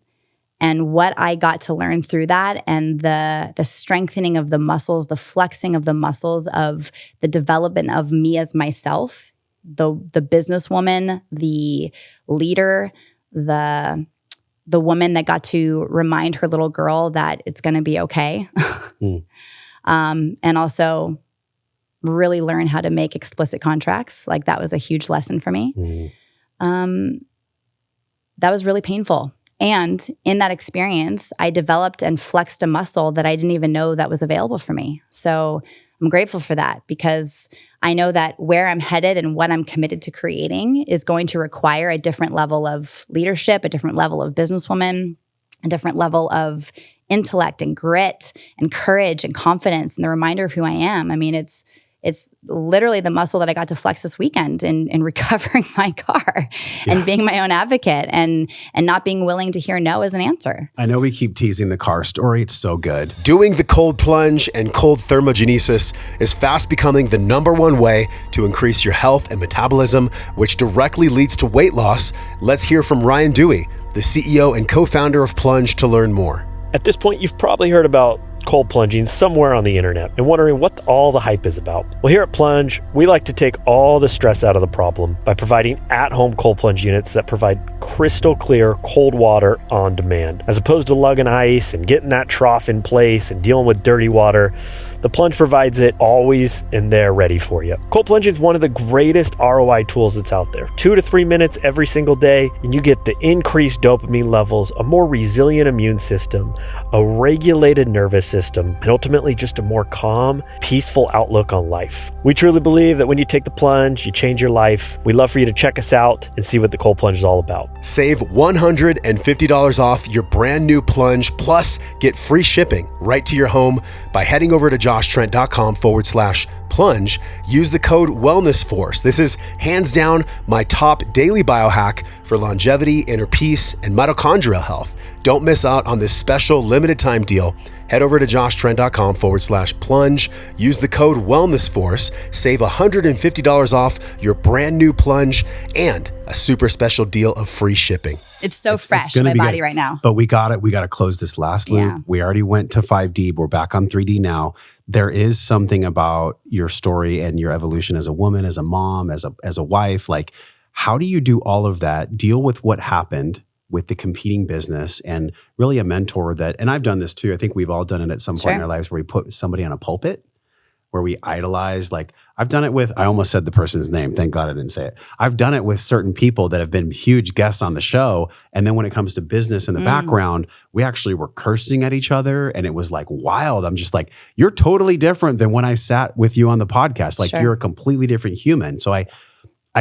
And what I got to learn through that and the strengthening of the muscles, the flexing of the muscles of the development of me as myself, the businesswoman, the leader, the woman that got to remind her little girl that it's going to be okay. And also really learn how to make explicit contracts. Like that was a huge lesson for me. That was really painful. And in that experience, I developed and flexed a muscle that I didn't even know that was available for me. So I'm grateful for that because I know that where I'm headed and what I'm committed to creating is going to require a different level of leadership, a different level of businesswoman, a different level of intellect and grit and courage and confidence and the reminder of who I am. I mean, it's literally the muscle that I got to flex this weekend in recovering my car and being my own advocate and not being willing to hear no as an answer. I know we keep teasing the car story. It's so good. Doing the cold plunge and cold thermogenesis is fast becoming the #1 way to increase your health and metabolism, which directly leads to weight loss. Let's hear from Ryan Dewey, the CEO and co-founder of Plunge, to learn more. At this point, you've probably heard about cold plunging somewhere on the internet and wondering what all the hype is about. Well, here at Plunge, we like to take all the stress out of the problem by providing at-home cold plunge units that provide crystal clear cold water on demand. As opposed to lugging ice and getting that trough in place and dealing with dirty water, the Plunge provides it always and there ready for you. Cold plunging is one of the greatest ROI tools that's out there. 2 to 3 minutes every single day, and you get the increased dopamine levels, a more resilient immune system, a regulated nervous system, and ultimately just a more calm, peaceful outlook on life. We truly believe that when you take the plunge, you change your life. We'd love for you to check us out and see what the cold plunge is all about. Save $150 off your brand new plunge, plus get free shipping right to your home by heading over to joshtrent.com/plunge. Use the code WellnessForce. This is hands down my top daily biohack for longevity, inner peace, and mitochondrial health. Don't miss out on this special limited time deal. Head over to joshtrent.com/plunge. Use the code WellnessForce. Save $150 off your brand new plunge and a super special deal of free shipping. It's so fresh in my body right now. But we got to close this last loop. Yeah. We already went to 5D. We're back on 3D now. There is something about your story and your evolution as a woman, as a mom, as a wife. Like, how do you do all of that? Deal with what happened with the competing business, and really a mentor that, and I've done this too. I think we've all done it at some point in our lives where we put somebody on a pulpit, where we idolize. Like, I've done it with, I almost said the person's name. Thank God I didn't say it. I've done it with certain people that have been huge guests on the show. And then when it comes to business in the background, we actually were cursing at each other, and it was like wild. I'm just like, you're totally different than when I sat with you on the podcast. Like, you're a completely different human. So I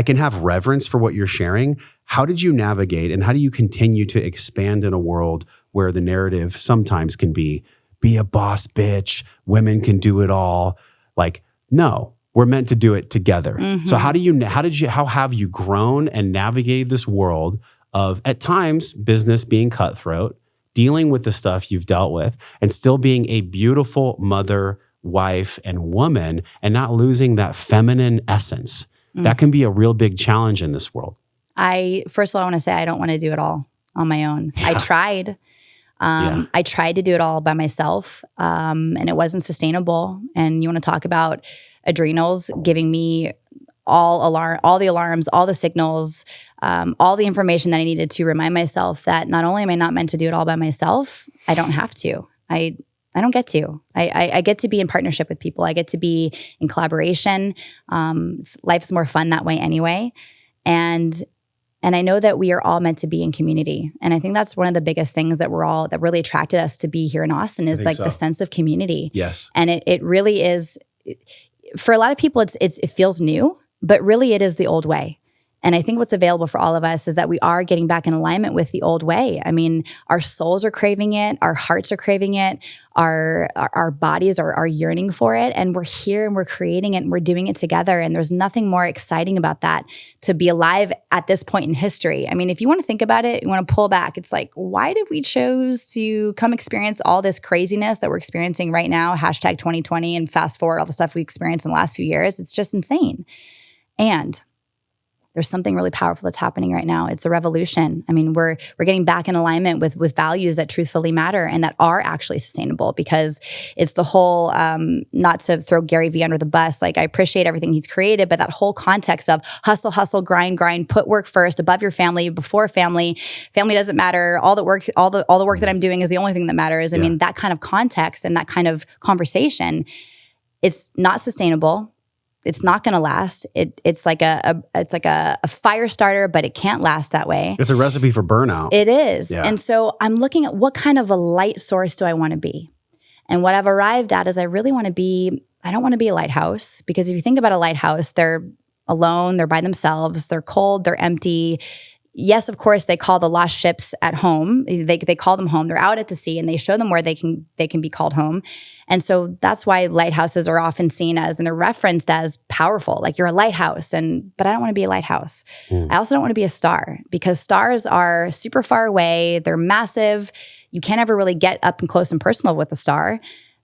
can have reverence for what you're sharing. How did you navigate, and how do you continue to expand in a world where the narrative sometimes can be a boss bitch, women can do it all? Like, no, we're meant to do it together. So how have you grown and navigated this world of, at times, business being cutthroat, dealing with the stuff you've dealt with, and still being a beautiful mother, wife, and woman, and not losing that feminine essence? That can be a real big challenge in this world. First of all, I want to say I don't want to do it all on my own. I tried. I tried to do it all by myself, and it wasn't sustainable. And you want to talk about adrenals giving me all the alarms, all the signals, all the information that I needed to remind myself that not only am I not meant to do it all by myself, I don't have to. I don't get to. I get to be in partnership with people. I get to be in collaboration. Life's more fun that way anyway. And I know that we are all meant to be in community. And I think that's one of the biggest things that really attracted us to be here in Austin is like the sense of community. Yes. And it really is, for a lot of people, it feels new, but really it is the old way. And I think what's available for all of us is that we are getting back in alignment with the old way. I mean, our souls are craving it. Our hearts are craving it. Our bodies are yearning for it. And we're here and we're creating it and we're doing it together. And there's nothing more exciting about that, to be alive at this point in history. I mean, if you want to think about it, you want to pull back. It's like, why did we choose to come experience all this craziness that we're experiencing right now? Hashtag 2020, and fast forward all the stuff we experienced in the last few years. It's just insane. And there's something really powerful that's happening right now. It's a revolution. I mean, we're getting back in alignment with values that truthfully matter and that are actually sustainable, because it's the whole, not to throw Gary Vee under the bus, like I appreciate everything he's created, but that whole context of hustle, grind, put work first, above your family, before family doesn't matter. All the work that I'm doing is the only thing that matters. I mean, that kind of context and that kind of conversation, it's not sustainable. It's not going to last. It's like a fire starter, but it can't last that way. It's a recipe for burnout. It is. Yeah. And so I'm looking at what kind of a light source do I want to be? And what I've arrived at is I don't want to be a lighthouse, because if you think about a lighthouse, they're alone, they're by themselves, they're cold, they're empty. Yes, of course, they call the lost ships at home. They call them home. They're out at sea, and they show them where they can be called home. And so that's why lighthouses are often seen as, and they're referenced as, powerful. Like, you're a lighthouse, but I don't want to be a lighthouse. I also don't want to be a star, because stars are super far away. They're massive. You can't ever really get up and close and personal with a star.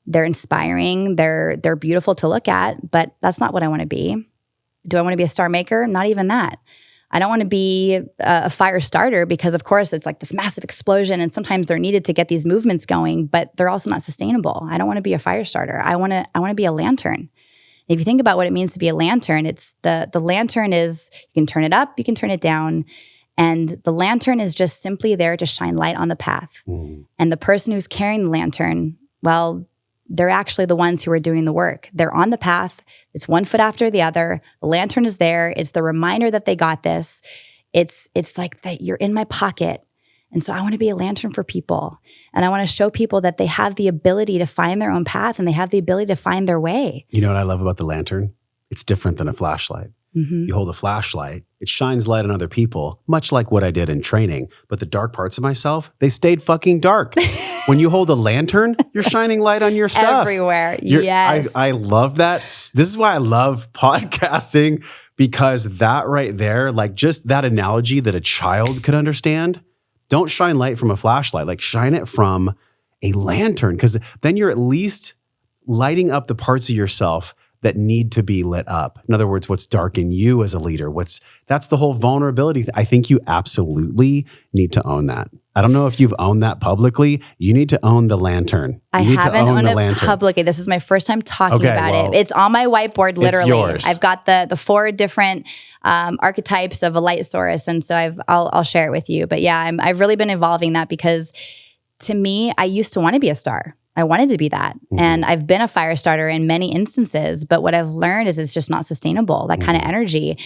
They're inspiring. They're beautiful to look at, but that's not what I want to be. Do I want to be a star maker? Not even that. I don't want to be a fire starter, because of course it's like this massive explosion, and sometimes they're needed to get these movements going, but they're also not sustainable. I don't want to be a fire starter. I want to be a lantern. If you think about what it means to be a lantern, it's the lantern is, you can turn it up, you can turn it down, and the lantern is just simply there to shine light on the path. And the person who's carrying the lantern, well, they're actually the ones who are doing the work. They're on the path. It's one foot after the other. The lantern is there. It's the reminder that they got this. It's like that you're in my pocket. And so I want to be a lantern for people. And I want to show people that they have the ability to find their own path, and they have the ability to find their way. You know what I love about the lantern? It's different than a flashlight. You hold a flashlight, it shines light on other people, much like what I did in training. But the dark parts of myself, they stayed fucking dark. When you hold a lantern, you're shining light on your stuff. Everywhere. Yes. I love that. This is why I love podcasting, because that right there, like just that analogy that a child could understand, don't shine light from a flashlight, like shine it from a lantern, because then you're at least lighting up the parts of yourself that need to be lit up. In other words, what's dark in you as a leader, that's the whole vulnerability. I think you absolutely need to own that. I don't know if you've owned that publicly. You need to own the lantern. I haven't owned it publicly. This is my first time talking about it. It's on my whiteboard, literally. It's yours. I've got the 4 different archetypes of a light source, and so I'll share it with you. But yeah, I've really been evolving that, because to me, I used to want to be a star. I wanted to be that. And I've been a fire starter in many instances, but what I've learned is it's just not sustainable, that kind of energy.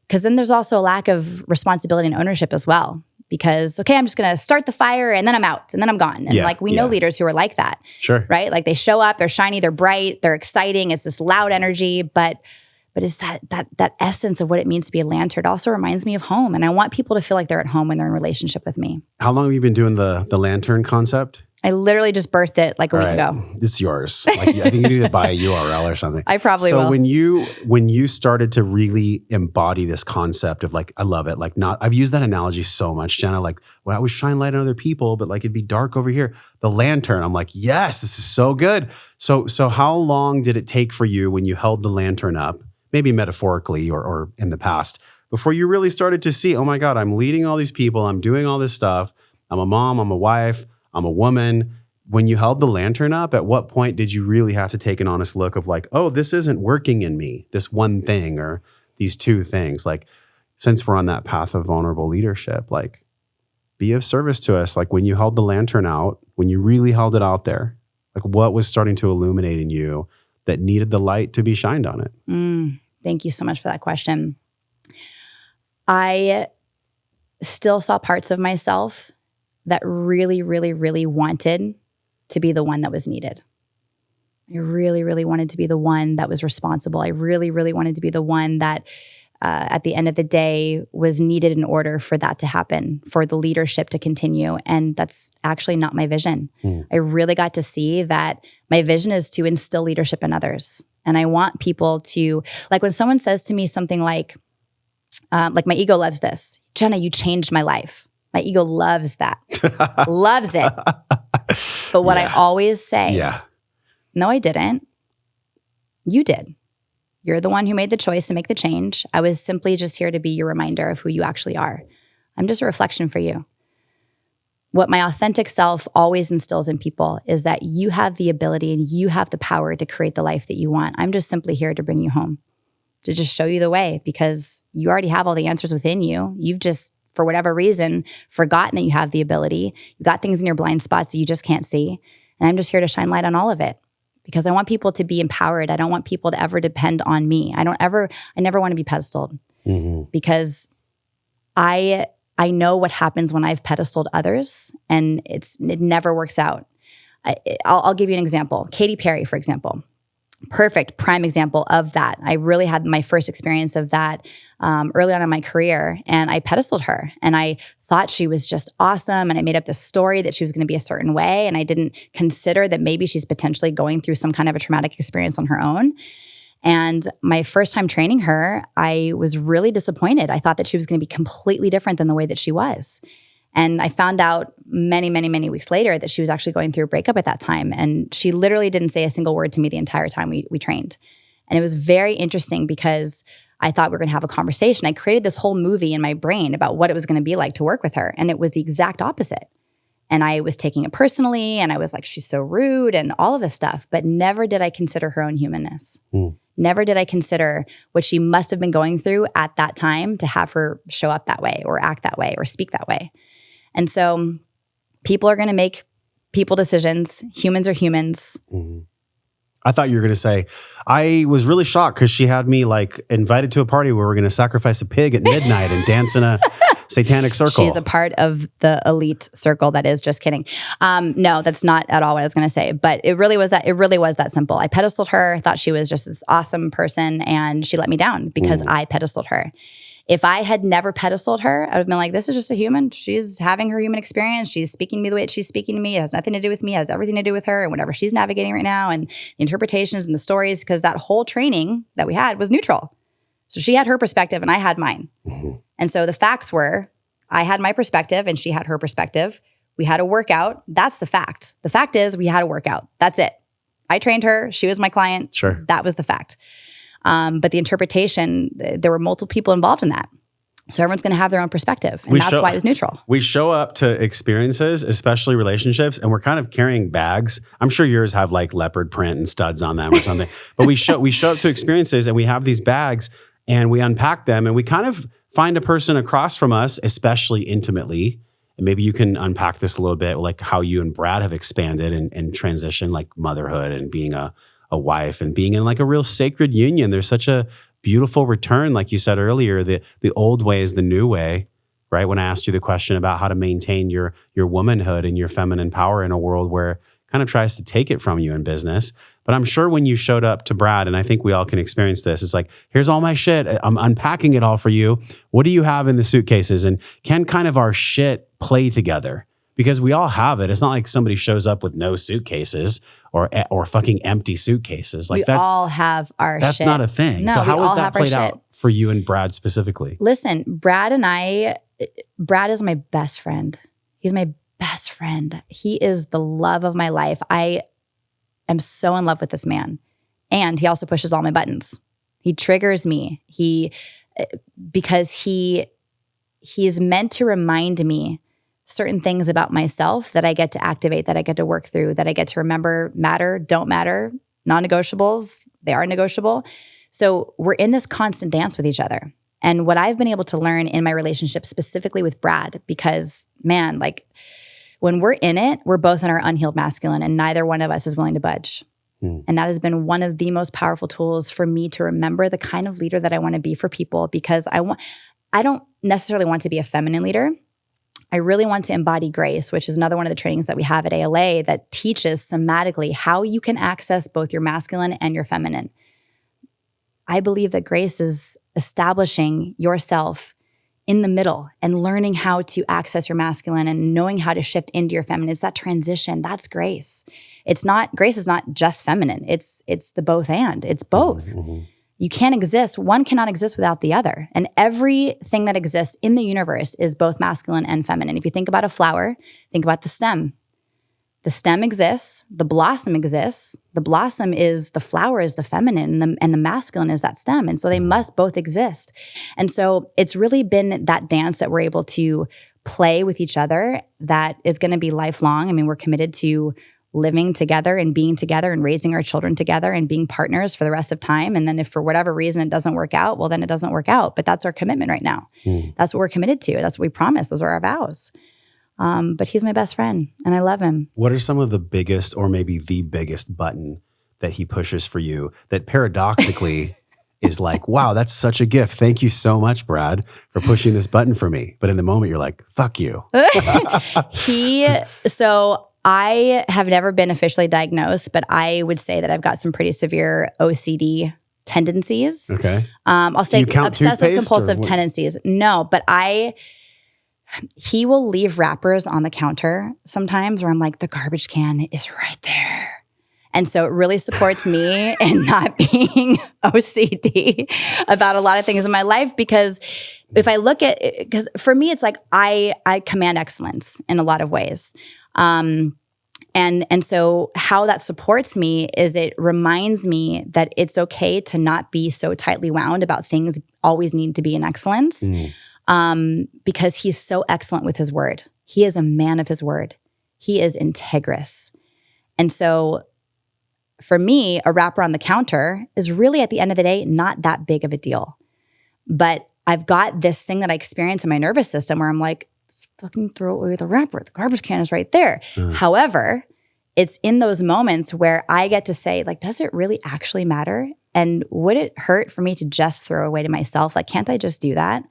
Because then there's also a lack of responsibility and ownership as well. Because, okay, I'm just going to start the fire and then I'm out and then I'm gone. And we know leaders who are like that. Sure. Right? Like they show up, they're shiny, they're bright, they're exciting. It's this loud energy, but it's that essence of what it means to be a lantern. It also reminds me of home. And I want people to feel like they're at home when they're in relationship with me. How long have you been doing the lantern concept? I literally just birthed it like a week ago. It's yours. Like, I think you need to buy a URL or something. I probably will. So when you started to really embody this concept of like, I love it. Like I've used that analogy so much, Jenna, like when I would shine light on other people, but like it'd be dark over here. The lantern, I'm like, yes, this is so good. So how long did it take for you when you held the lantern up, maybe metaphorically or in the past, before you really started to see, oh my God, I'm leading all these people. I'm doing all this stuff. I'm a mom, I'm a wife, I'm a woman. When you held the lantern up, at what point did you really have to take an honest look of like, oh, this isn't working in me, this one thing or these 2 things? Like, since we're on that path of vulnerable leadership, like be of service to us. Like when you held the lantern out, when you really held it out there, like what was starting to illuminate in you that needed the light to be shined on it? Thank you so much for that question. I still saw parts of myself that really, really, really wanted to be the one that was needed. I really, really wanted to be the one that was responsible. I really, really wanted to be the one that at the end of the day was needed in order for that to happen, for the leadership to continue. And that's actually not my vision. I really got to see that my vision is to instill leadership in others. And I want people to, like when someone says to me something like my ego loves this, Jenna, you changed my life. My ego loves that, loves it. But what I always say, no, I didn't. You did. You're the one who made the choice to make the change. I was simply just here to be your reminder of who you actually are. I'm just a reflection for you. What my authentic self always instills in people is that you have the ability and you have the power to create the life that you want. I'm just simply here to bring you home, to just show you the way, because you already have all the answers within you. You've just, for whatever reason, forgotten that you have the ability. You got things in your blind spots that you just can't see. And I'm just here to shine light on all of it, because I want people to be empowered. I don't want people to ever depend on me. I never want to be pedestaled, because I know what happens when I've pedestaled others, and it never works out. I'll give you an example. Katy Perry, for example. Perfect prime example of that. I really had my first experience of that early on in my career, and I pedestaled her, and I thought she was just awesome, and I made up this story that she was going to be a certain way, and I didn't consider that maybe she's potentially going through some kind of a traumatic experience on her own. And my first time training her, I was really disappointed. I thought that she was going to be completely different than the way that she was. And I found out many, many, many weeks later that she was actually going through a breakup at that time. And she literally didn't say a single word to me the entire time we trained. And it was very interesting, because I thought we were going to have a conversation. I created this whole movie in my brain about what it was going to be like to work with her. And it was the exact opposite. And I was taking it personally, and I was like, she's so rude and all of this stuff. But never did I consider her own humanness. Never did I consider what she must have been going through at that time to have her show up that way or act that way or speak that way. And so people are going to make people decisions. Humans are humans. I thought you were going to say, I was really shocked because she had me like invited to a party where we're going to sacrifice a pig at midnight and dance in a satanic circle. She's a part of the elite circle that is. Just kidding. No, that's not at all what I was going to say. But it really was that simple. I pedestaled her, thought she was just this awesome person, and she let me down because I pedestaled her. If I had never pedestaled her, I would have been like, this is just a human. She's having her human experience. She's speaking to me the way she's speaking to me. It has nothing to do with me. It has everything to do with her and whatever she's navigating right now and the interpretations and the stories, because that whole training that we had was neutral. So she had her perspective and I had mine. And so the facts were, I had my perspective and she had her perspective. We had a workout. That's the fact. The fact is we had a workout. That's it. I trained her. She was my client. Sure. That was the fact. But the interpretation, there were multiple people involved in that. So everyone's going to have their own perspective. And that's why it was neutral. We show up to experiences, especially relationships, and we're kind of carrying bags. I'm sure yours have like leopard print and studs on them or something. But we show up to experiences and we have these bags and we unpack them and we kind of find a person across from us, especially intimately. And maybe you can unpack this a little bit, like how you and Brad have expanded and transitioned, like motherhood and being a wife and being in like a real sacred union. There's such a beautiful return, like you said earlier, the old way is the new way, right? When I asked you the question about how to maintain your womanhood and your feminine power in a world where it kind of tries to take it from you in business. But I'm sure when you showed up to Brad, and I think we all can experience this, it's like, here's all my shit. I'm unpacking it all for you. What do you have in the suitcases? And can kind of our shit play together? Because we all have it. It's not like somebody shows up with no suitcases or fucking empty suitcases. Like we all have our shit. That's not a thing. No, so how has that played out for you and Brad specifically? Listen, Brad is my best friend. He's my best friend. He is the love of my life. I am so in love with this man. And he also pushes all my buttons. He triggers me. Because he is meant to remind me certain things about myself that I get to activate, that I get to work through, that I get to remember matter, don't matter, non-negotiables, they are negotiable. So we're in this constant dance with each other. And what I've been able to learn in my relationship, specifically with Brad, because man, like when we're in it, we're both in our unhealed masculine and neither one of us is willing to budge. And that has been one of the most powerful tools for me to remember the kind of leader that I want to be for people, because I don't necessarily want to be a feminine leader. I really want to embody grace, which is another one of the trainings that we have at ALA that teaches somatically how you can access both your masculine and your feminine. I believe that grace is establishing yourself in the middle and learning how to access your masculine and knowing how to shift into your feminine. It's that transition. That's grace. Grace is not just feminine. It's the both and. It's both. Mm-hmm. You can't exist. One cannot exist without the other. And everything that exists in the universe is both masculine and feminine. If you think about a flower, think about the stem. The stem exists. The blossom exists. The blossom is, the flower is the feminine and the masculine is that stem. And so they must both exist. And so it's really been that dance that we're able to play with each other that is going to be lifelong. I mean, we're committed to living together and being together and raising our children together and being partners for the rest of time. And then if for whatever reason it doesn't work out, well, then it doesn't work out. But that's our commitment right now. That's what we're committed to. That's what we promise. Those are our vows. But he's my best friend and I love him. What are some of the biggest or maybe the biggest button that he pushes for you that paradoxically is like, wow, that's such a gift. Thank you so much, Brad, for pushing this button for me. But in the moment you're like, fuck you. So I have never been officially diagnosed, but I would say that I've got some pretty severe OCD tendencies. Okay. I'll say obsessive compulsive tendencies. No, but he will leave wrappers on the counter sometimes where I'm like, the garbage can is right there. And so it really supports me in not being OCD about a lot of things in my life, because if I look at it, because for me, it's like I command excellence in a lot of ways. And so how that supports me is it reminds me that it's okay to not be so tightly wound about things always need to be in excellence. Because he's so excellent with his word. He is a man of his word. He is integrous. And so for me, a wrapper on the counter is really at the end of the day, not that big of a deal. But I've got this thing that I experience in my nervous system where I'm like, fucking throw away the wrapper. The garbage can is right there. However, it's in those moments where I get to say, like, does it really actually matter? And would it hurt for me to just throw away to myself? Like, can't I just do that?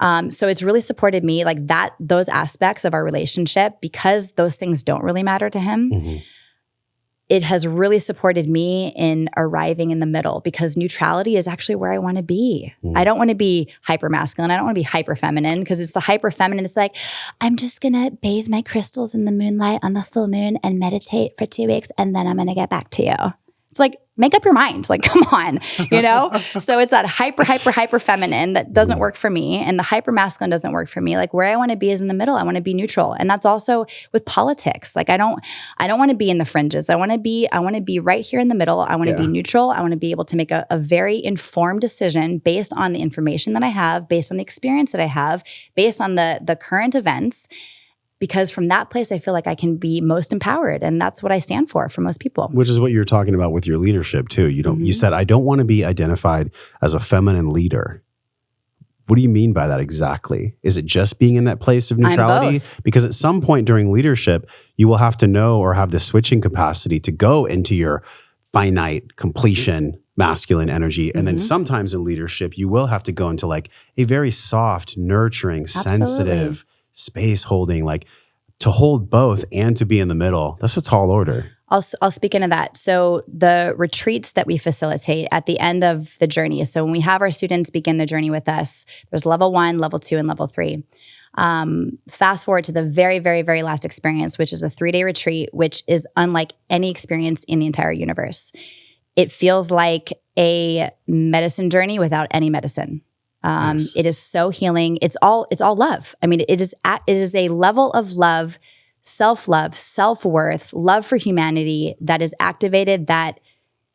So it's really supported me, like those aspects of our relationship, because those things don't really matter to him. It has really supported me in arriving in the middle, because neutrality is actually where I want to be. I don't want to be hyper masculine. I don't want to be hyper feminine, because it's the hyper feminine. It's like, I'm just going to bathe my crystals in the moonlight on the full moon and meditate for 2 weeks, and then I'm going to get back to you. It's like, make up your mind. Like, come on, So it's that hyper feminine that doesn't work for me, and the hyper masculine doesn't work for me. Like, where I want to be is in the middle. I want to be neutral, and that's also with politics. Like, I don't want to be in the fringes. I want to be right here in the middle. I want to be neutral. I want to be able to make a very informed decision based on the information that I have, based on the experience that I have, based on the current events. Because from that place, I feel like I can be most empowered. And that's what I stand for most people. Which is what you're talking about with your leadership too. You said, I don't want to be identified as a feminine leader. What do you mean by that exactly? Is it just being in that place of neutrality? Because at some point during leadership, you will have to know or have the switching capacity to go into your finite completion masculine energy. And then sometimes in leadership, you will have to go into like a very soft, nurturing, sensitive, space holding, like to hold both and to be in the middle. That's a tall order. I'll speak into that. So the retreats that we facilitate at the end of the journey. So when we have our students begin the journey with us, there's level 1, level 2, and level 3. Fast forward to the very, very, very last experience, which is a 3-day retreat, which is unlike any experience in the entire universe. It feels like a medicine journey without any medicine. Nice. It is so healing. It's all love. I mean, it is a level of love, self-love, self-worth, love for humanity that is activated that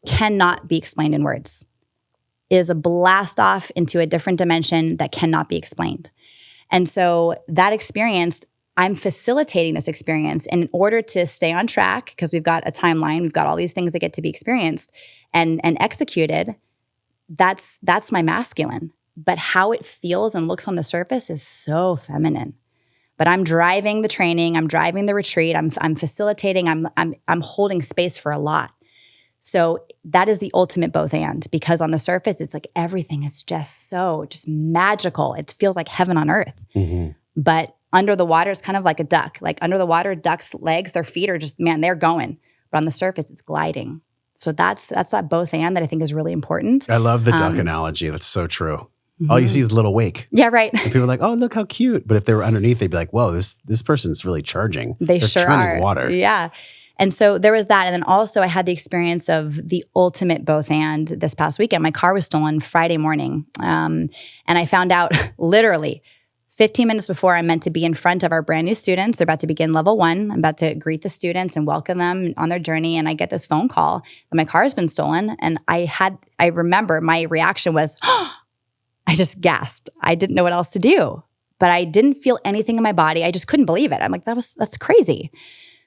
cannot be explained in words. It is a blast off into a different dimension that cannot be explained. And so that experience, I'm facilitating this experience. And in order to stay on track, because we've got a timeline, we've got all these things that get to be experienced and executed, that's my masculine. But how it feels and looks on the surface is so feminine. But I'm driving the training, I'm driving the retreat, I'm facilitating, I'm holding space for a lot. So that is the ultimate both and, because on the surface, it's like everything is just magical. It feels like heaven on earth. But under the water, it's kind of like a duck. Like under the water, ducks' legs, their feet are just, man, they're going. But on the surface, it's gliding. So that's that both and that I think is really important. I love the duck analogy. That's so true. All you see is a little wake. Yeah, right. And people are like, oh, look how cute. But if they were underneath, they'd be like, whoa, this person's really charging. They're sure treading water. Yeah. And so there was that. And then also I had the experience of the ultimate both and this past weekend. My car was stolen Friday morning. And I found out literally 15 minutes before I'm meant to be in front of our brand new students. They're about to begin level 1. I'm about to greet the students and welcome them on their journey. And I get this phone call that my car has been stolen. And I remember my reaction was, I just gasped. I didn't know what else to do, but I didn't feel anything in my body. I just couldn't believe it. I'm like, that's crazy.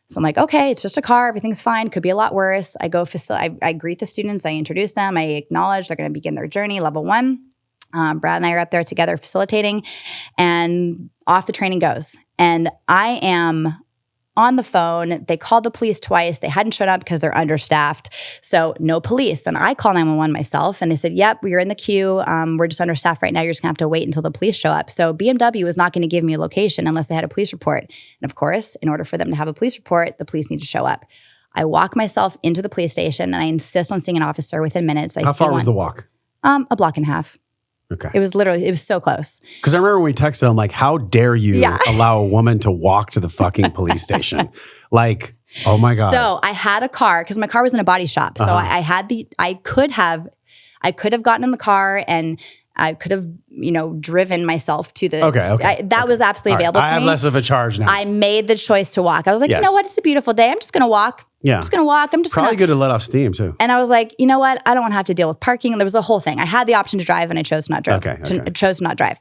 So I'm like, okay, it's just a car. Everything's fine. Could be a lot worse. I greet the students. I introduce them. I acknowledge they're going to begin their journey, level 1. Brad and I are up there together facilitating, and off the training goes. And I am on the phone. They called the police twice. They hadn't shown up because they're understaffed. So no police. Then I call 911 myself, and they said, yep, we're in the queue. We're just understaffed right now. You're just going to have to wait until the police show up. So BMW was not going to give me a location unless they had a police report. And of course, in order for them to have a police report, the police need to show up. I walk myself into the police station, and I insist on seeing an officer within minutes. How far was the walk? A block and a half. Okay. It was so close. Because I remember when we texted, I'm like, how dare you allow a woman to walk to the fucking police station? Like, oh my God. So I had a car, because my car was in a body shop. So I could have gotten in the car and I could have, driven myself to the. Okay. That was absolutely available for me. I have less of a charge now. I made the choice to walk. I was like, you know what? It's a beautiful day. I'm just going to walk. Yeah. I'm just going to walk. I'm just probably good to let off steam too. And I was like, you know what? I don't want to have to deal with parking. There was the whole thing. I had the option to drive, and I chose to not drive. Chose to not drive.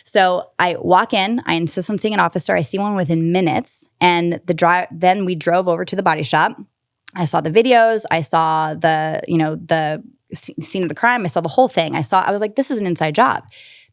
So I walk in. I insist on seeing an officer. I see one within minutes, and then we drove over to the body shop. I saw the videos. I saw the scene of the crime. I saw the whole thing. I was like, this is an inside job,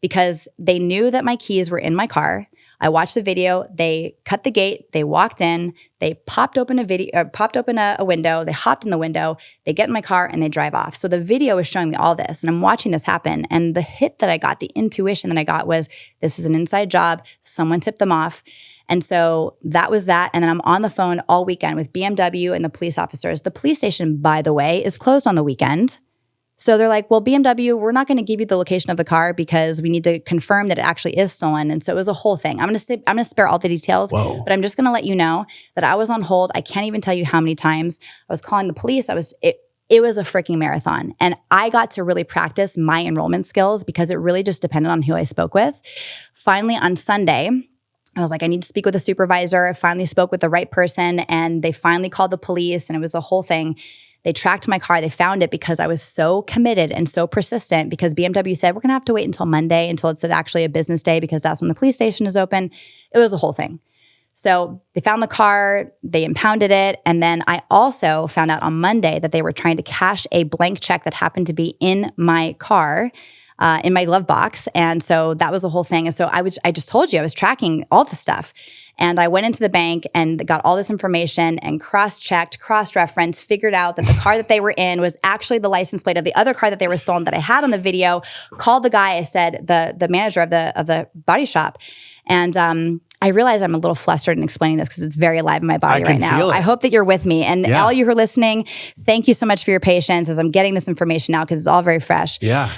because they knew that my keys were in my car. I watched the video. They cut the gate. They walked in. They popped open a window. They hopped in the window. They get in my car and they drive off. So the video is showing me all this, and I'm watching this happen. And the hit that I got, the intuition that I got was, this is an inside job. Someone tipped them off. And so that was that. And then I'm on the phone all weekend with BMW and the police officers. The police station, by the way, is closed on the weekend. So they're like, well, BMW, we're not going to give you the location of the car because we need to confirm that it actually is stolen. And so it was a whole thing. I'm going to spare all the details, but I'm just going to let you know that I was on hold. I can't even tell you how many times I was calling the police. It was a freaking marathon. And I got to really practice my enrollment skills because it really just depended on who I spoke with. Finally, on Sunday, I was like, I need to speak with a supervisor. I finally spoke with the right person, and they finally called the police, and it was the whole thing. They tracked my car. They found it because I was so committed and so persistent, because BMW said, we're going to have to wait until Monday, until it's actually a business day, because that's when the police station is open. It was a whole thing. So they found the car, they impounded it. And then I also found out on Monday that they were trying to cash a blank check that happened to be in my car, in my glove box. And so that was the whole thing. And so I just told you, I was tracking all the stuff. And I went into the bank and got all this information and cross-checked, cross-referenced, figured out that the car that they were in was actually the license plate of the other car that they were stolen that I had on the video. Called the guy, I said, the manager of the body shop. And I realize I'm a little flustered in explaining this because it's very alive in my body right now. I hope that you're with me. And all you who are listening, thank you so much for your patience as I'm getting this information out, because it's all very fresh. Yeah.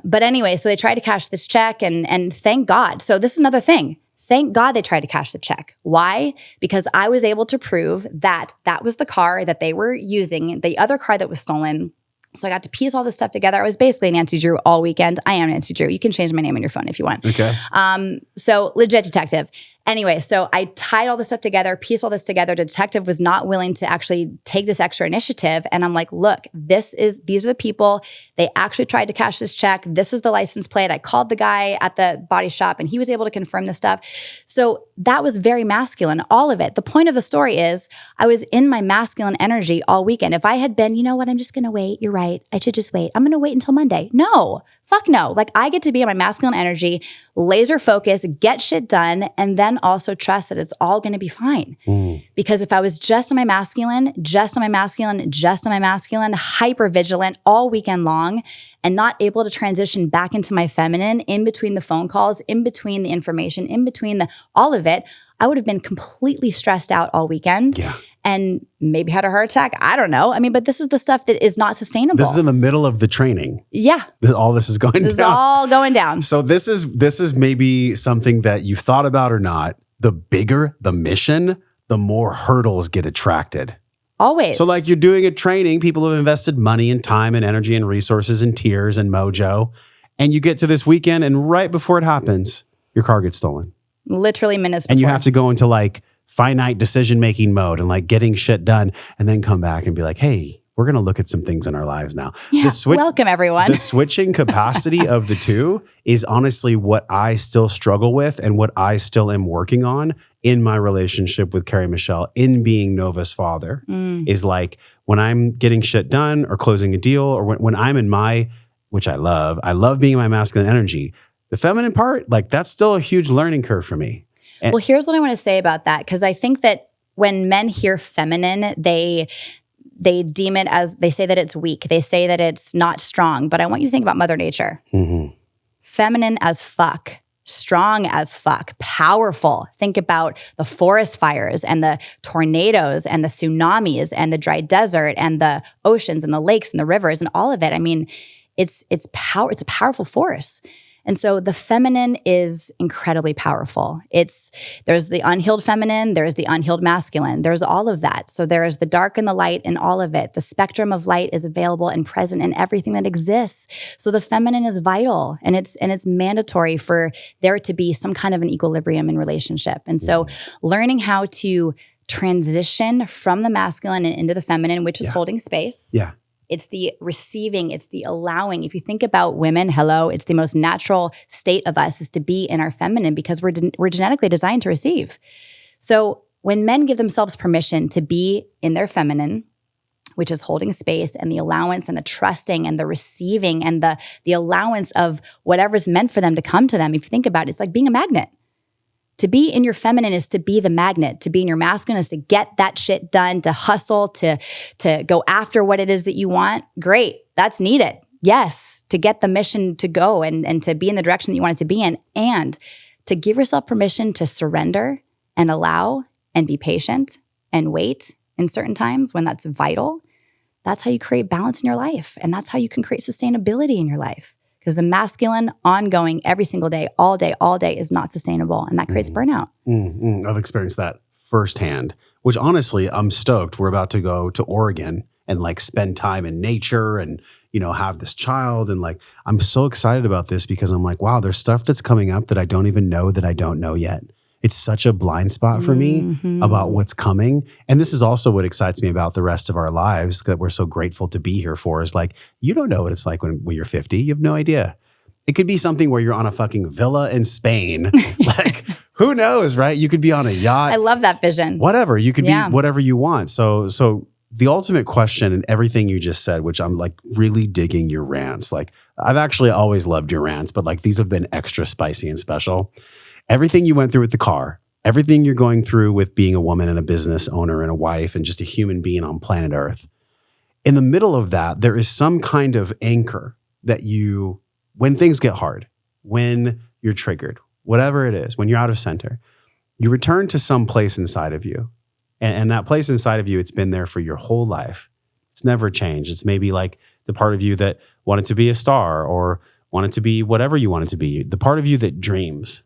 But anyway, so they tried to cash this check, and thank God. So this is another thing. Thank God they tried to cash the check. Why? Because I was able to prove that that was the car that they were using, the other car that was stolen. So I got to piece all this stuff together. I was basically Nancy Drew all weekend. I am Nancy Drew. You can change my name on your phone if you want. Okay. So legit detective. Anyway, so I tied all this stuff together, pieced all this together. The detective was not willing to actually take this extra initiative. And I'm like, look, these are the people. They actually tried to cash this check. This is the license plate. I called the guy at the body shop and he was able to confirm this stuff. So that was very masculine, all of it. The point of the story is I was in my masculine energy all weekend. If I had been, you know what, I'm just going to wait. You're right. I should just wait. I'm going to wait until Monday. No. Fuck no. Like, I get to be in my masculine energy, laser focus, get shit done, and then also trust that it's all going to be fine. Because if I was just on my masculine, hyper vigilant all weekend long, and not able to transition back into my feminine in between the phone calls, in between the information, in between all of it, I would have been completely stressed out all weekend. Yeah. And maybe had a heart attack. I don't know. I mean, but this is the stuff that is not sustainable. This is in the middle of the training. Yeah. All this is going down. This is all going down. So this is maybe something that you've thought about or not. The bigger the mission, the more hurdles get attracted. Always. So like, you're doing a training, people have invested money and time and energy and resources and tears and mojo. And you get to this weekend, and right before it happens, your car gets stolen. Literally minutes before. And you have to go into like finite decision-making mode and like getting shit done, and then come back and be like, hey, we're going to look at some things in our lives now. Yeah, welcome everyone. The switching capacity of the two is honestly what I still struggle with and what I still am working on in my relationship with Carrie Michelle, in being Nova's father, is like, when I'm getting shit done or closing a deal, or when I'm in my, which I love being in my masculine energy. The feminine part, like, that's still a huge learning curve for me. Well, here's what I want to say about that, because I think that when men hear feminine, they deem it as, they say that it's weak. They say that it's not strong. But I want you to think about Mother Nature. Feminine as fuck, strong as fuck, powerful. Think about the forest fires and the tornadoes and the tsunamis and the dry desert and the oceans and the lakes and the rivers and all of it. I mean, it's a powerful force. And so the feminine is incredibly powerful. There's the unhealed feminine, there's the unhealed masculine, there's all of that. So there's the dark and the light and all of it. The spectrum of light is available and present in everything that exists. So the feminine is vital, and it's mandatory for there to be some kind of an equilibrium in relationship. And so learning how to transition from the masculine and into the feminine, which is holding space. Yeah. It's the receiving, it's the allowing. If you think about women, it's the most natural state of us is to be in our feminine, because we're genetically designed to receive. So when men give themselves permission to be in their feminine, which is holding space and the allowance and the trusting and the receiving and the allowance of whatever's meant for them to come to them, if you think about it, it's like being a magnet. To be in your feminine is to be the magnet. To be in your masculine is to get that shit done, to hustle, to go after what it is that you want. Great. That's needed. Yes. To get the mission to go and to be in the direction that you want it to be in, and to give yourself permission to surrender and allow and be patient and wait in certain times when that's vital. That's how you create balance in your life. And that's how you can create sustainability in your life. Because the masculine, ongoing, every single day, all day is not sustainable. And that creates burnout. I've experienced that firsthand, which honestly, I'm stoked. We're about to go to Oregon and like spend time in nature and, have this child. And like, I'm so excited about this because I'm like, wow, there's stuff that's coming up that I don't even know that I don't know yet. It's such a blind spot for me about what's coming. And this is also what excites me about the rest of our lives that we're so grateful to be here for, is like, you don't know what it's like when you're 50. You have no idea. It could be something where you're on a fucking villa in Spain. Like, who knows, right? You could be on a yacht. I love that vision. Whatever. You could be whatever you want. So the ultimate question and everything you just said, which I'm like really digging your rants. Like, I've actually always loved your rants, but like these have been extra spicy and special. Everything you went through with the car, everything you're going through with being a woman and a business owner and a wife and just a human being on planet Earth. In the middle of that, there is some kind of anchor that you, when things get hard, when you're triggered, whatever it is, when you're out of center, you return to some place inside of you. And that place inside of you, it's been there for your whole life. It's never changed. It's maybe like the part of you that wanted to be a star or wanted to be whatever you wanted to be, the part of you that dreams.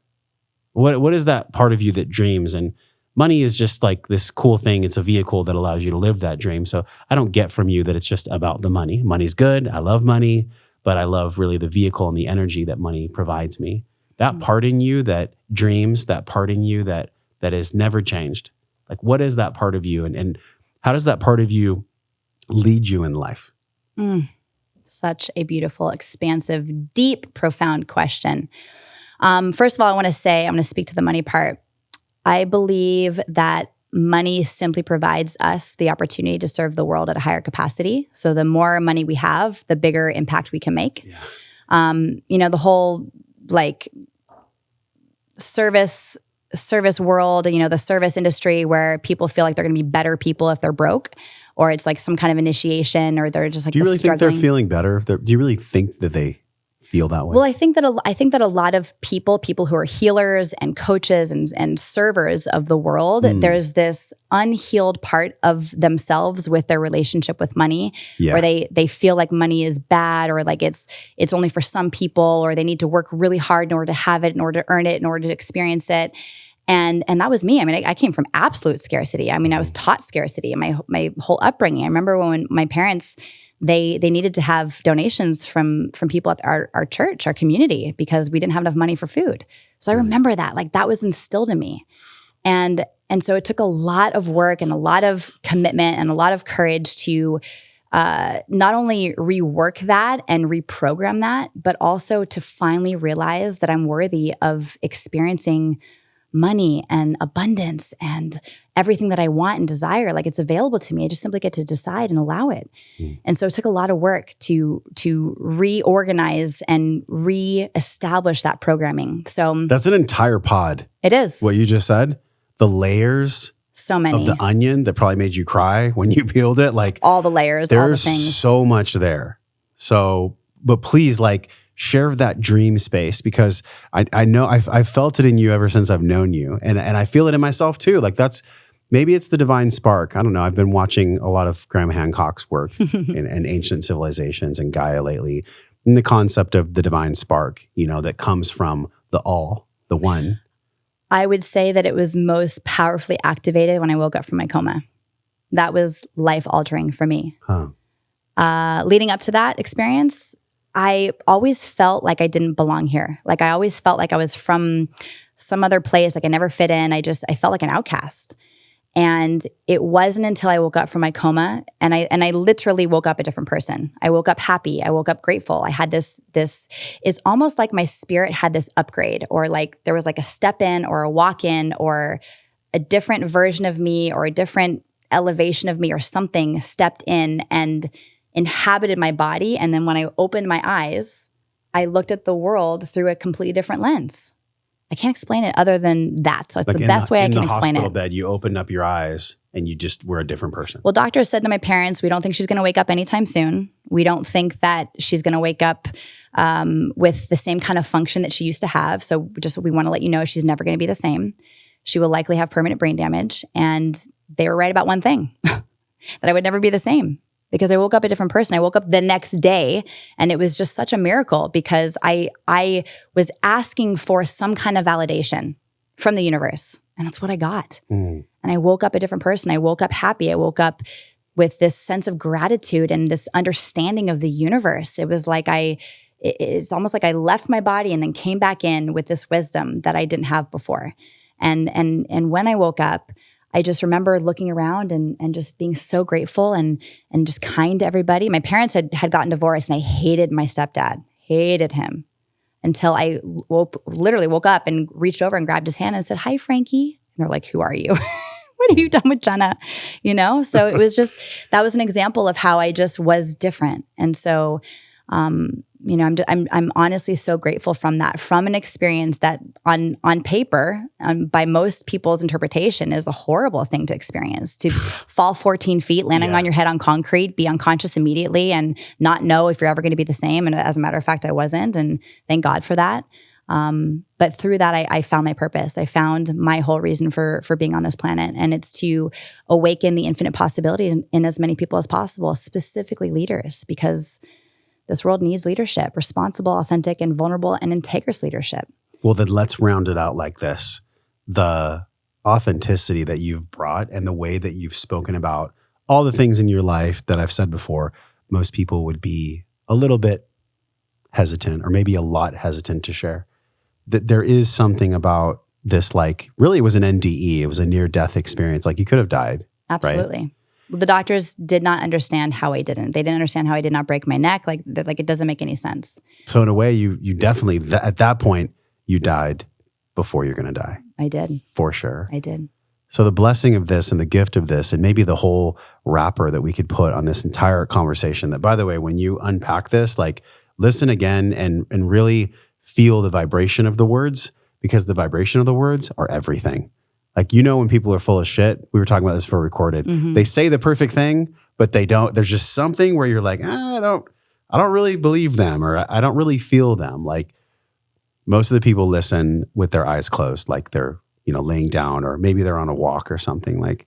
What is that part of you that dreams? And money is just like this cool thing. It's a vehicle that allows you to live that dream. So I don't get from you that it's just about the money. Money's good. I love money, but I love really the vehicle and the energy that money provides me. That part in you that dreams, that part in you that is never changed. Like, what is that part of you? And how does that part of you lead you in life? Such a beautiful, expansive, deep, profound question. First of all, I want to say, I'm going to speak to the money part. I believe that money simply provides us the opportunity to serve the world at a higher capacity. So the more money we have, the bigger impact we can make. Yeah. The whole like service world, the service industry where people feel like they're going to be better people if they're broke, or it's like some kind of initiation, or they're just like, do you really think they're feeling better? Do you really think that they feel that way? Well, I think that a lot of people who are healers and coaches and servers of the world, there's this unhealed part of themselves with their relationship with money, where they feel like money is bad, or like it's only for some people, or they need to work really hard in order to have it, in order to earn it, in order to experience it. And that was me. I mean, I came from absolute scarcity. I mean, I was taught scarcity in my whole upbringing. I remember when my parents, they needed to have donations from people at our church, our community, because we didn't have enough money for food. So I remember that, like that was instilled in me. And so it took a lot of work and a lot of commitment and a lot of courage to not only rework that and reprogram that, but also to finally realize that I'm worthy of experiencing money and abundance and everything that I want and desire. Like, it's available to me. I just simply get to decide and allow it. And so it took a lot of work to reorganize and reestablish that programming. So that's an entire pod. It is. What you just said, the layers so many of the onion that probably made you cry when you peeled it. Like all the layers, all the things. There's so much there. So, but please, like, share that dream space, because I know I've felt it in you ever since I've known you. And I feel it in myself too. Like, maybe it's the divine spark. I don't know. I've been watching a lot of Graham Hancock's work in ancient civilizations and Gaia lately. And the concept of the divine spark, that comes from the all, the one. I would say that it was most powerfully activated when I woke up from my coma. That was life altering for me. Leading up to that experience, I always felt like I didn't belong here. Like, I always felt like I was from some other place. Like, I never fit in. I felt like an outcast. And it wasn't until I woke up from my coma, and I literally woke up a different person. I woke up happy. I woke up grateful. I had this, it's almost like my spirit had this upgrade, or like there was like a step in or a walk in or a different version of me or a different elevation of me or something stepped in and inhabited my body. And then when I opened my eyes, I looked at the world through a completely different lens. I can't explain it other than that. That's Like the best way I can explain in the hospital it. bed, you opened up your eyes and you just were a different person. Well, doctors said to my parents, we don't think she's going to wake up anytime soon. We don't think that she's going to wake up with the same kind of function that she used to have. So we want to let you know she's never going to be the same. She will likely have permanent brain damage. And they were right about one thing, that I would never be the same, because I woke up a different person. I woke up the next day and it was just such a miracle, because I was asking for some kind of validation from the universe. And that's what I got. And I woke up a different person. I woke up happy. I woke up with this sense of gratitude and this understanding of the universe. It was like it's almost like I left my body and then came back in with this wisdom that I didn't have before. And when I woke up, I just remember looking around and just being so grateful and just kind to everybody. My parents had gotten divorced, and I hated my stepdad, hated him, until I literally woke up and reached over and grabbed his hand and said, "Hi, Frankie." And they're like, "Who are you? What have you done with Jenna?" So it was just, that was an example of how I just was different. And so, I'm honestly so grateful from an experience that on paper, by most people's interpretation, is a horrible thing to experience. To fall 14 feet, landing on your head on concrete, be unconscious immediately, and not know if you're ever going to be the same. And as a matter of fact, I wasn't, and thank God for that. But through that, I found my purpose. I found my whole reason for being on this planet, and it's to awaken the infinite possibility in as many people as possible, specifically leaders, because this world needs leadership, responsible, authentic, and vulnerable, and integrous leadership. Well, then let's round it out like this. The authenticity that you've brought and the way that you've spoken about all the things in your life that I've said before, most people would be a little bit hesitant, or maybe a lot hesitant to share. That there is something about this, like, really it was an NDE. It was a near-death experience. Like, you could have died. Absolutely. Right? Well, the doctors did not understand how I didn't. They didn't understand how I did not break my neck. Like it doesn't make any sense. So in a way, you definitely, at that point, you died before you're going to die. I did. For sure. I did. So the blessing of this and the gift of this, and maybe the whole wrapper that we could put on this entire conversation, that, by the way, when you unpack this, like, listen again and really feel the vibration of the words, because the vibration of the words are everything. Like, when people are full of shit, we were talking about this before we recorded. Mm-hmm. They say the perfect thing, but they don't. There's just something where you're like, I don't really believe them, or I don't really feel them. Like, most of the people listen with their eyes closed, like they're, laying down, or maybe they're on a walk or something. Like,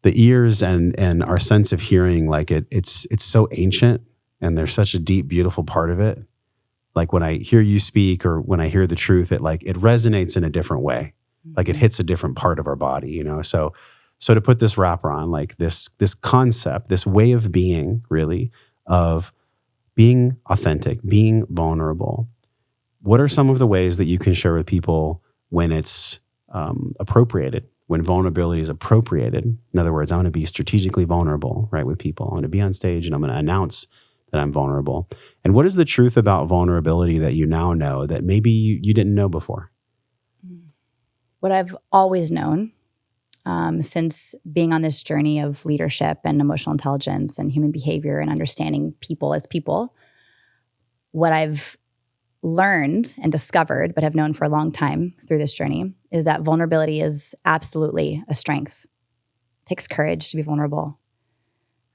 the ears and our sense of hearing, like it's so ancient, and there's such a deep, beautiful part of it. Like, when I hear you speak, or when I hear the truth, it resonates in a different way. Like, it hits a different part of our body, So to put this wrapper on, like, this concept, this way of being, really, of being authentic, being vulnerable. What are some of the ways that you can share with people when it's appropriated, when vulnerability is appropriated? In other words, I'm going to be strategically vulnerable, right, with people. I'm going to be on stage and I'm going to announce that I'm vulnerable. And what is the truth about vulnerability that you now know that maybe you didn't know before? What I've always known since being on this journey of leadership and emotional intelligence and human behavior and understanding people as people, what I've learned and discovered, but have known for a long time through this journey, is that vulnerability is absolutely a strength. It takes courage to be vulnerable.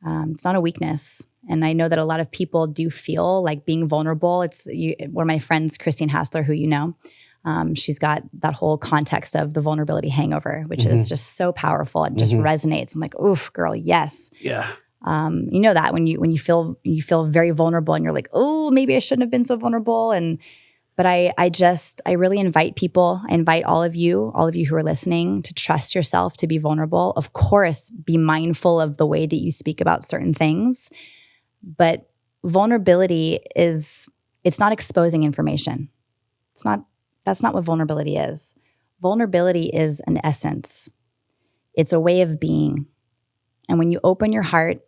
It's not a weakness. And I know that a lot of people do feel like being vulnerable. One of my friends, Christine Hassler, who she's got that whole context of the vulnerability hangover, which is just so powerful. It just resonates. I'm like, oof, girl, yes. Yeah. That when you feel very vulnerable and you're like, oh, maybe I shouldn't have been so vulnerable. But I really invite people. I invite all of you who are listening, to trust yourself to be vulnerable. Of course, be mindful of the way that you speak about certain things. But vulnerability it's not exposing information. That's not what vulnerability is. Vulnerability is an essence. It's a way of being. And when you open your heart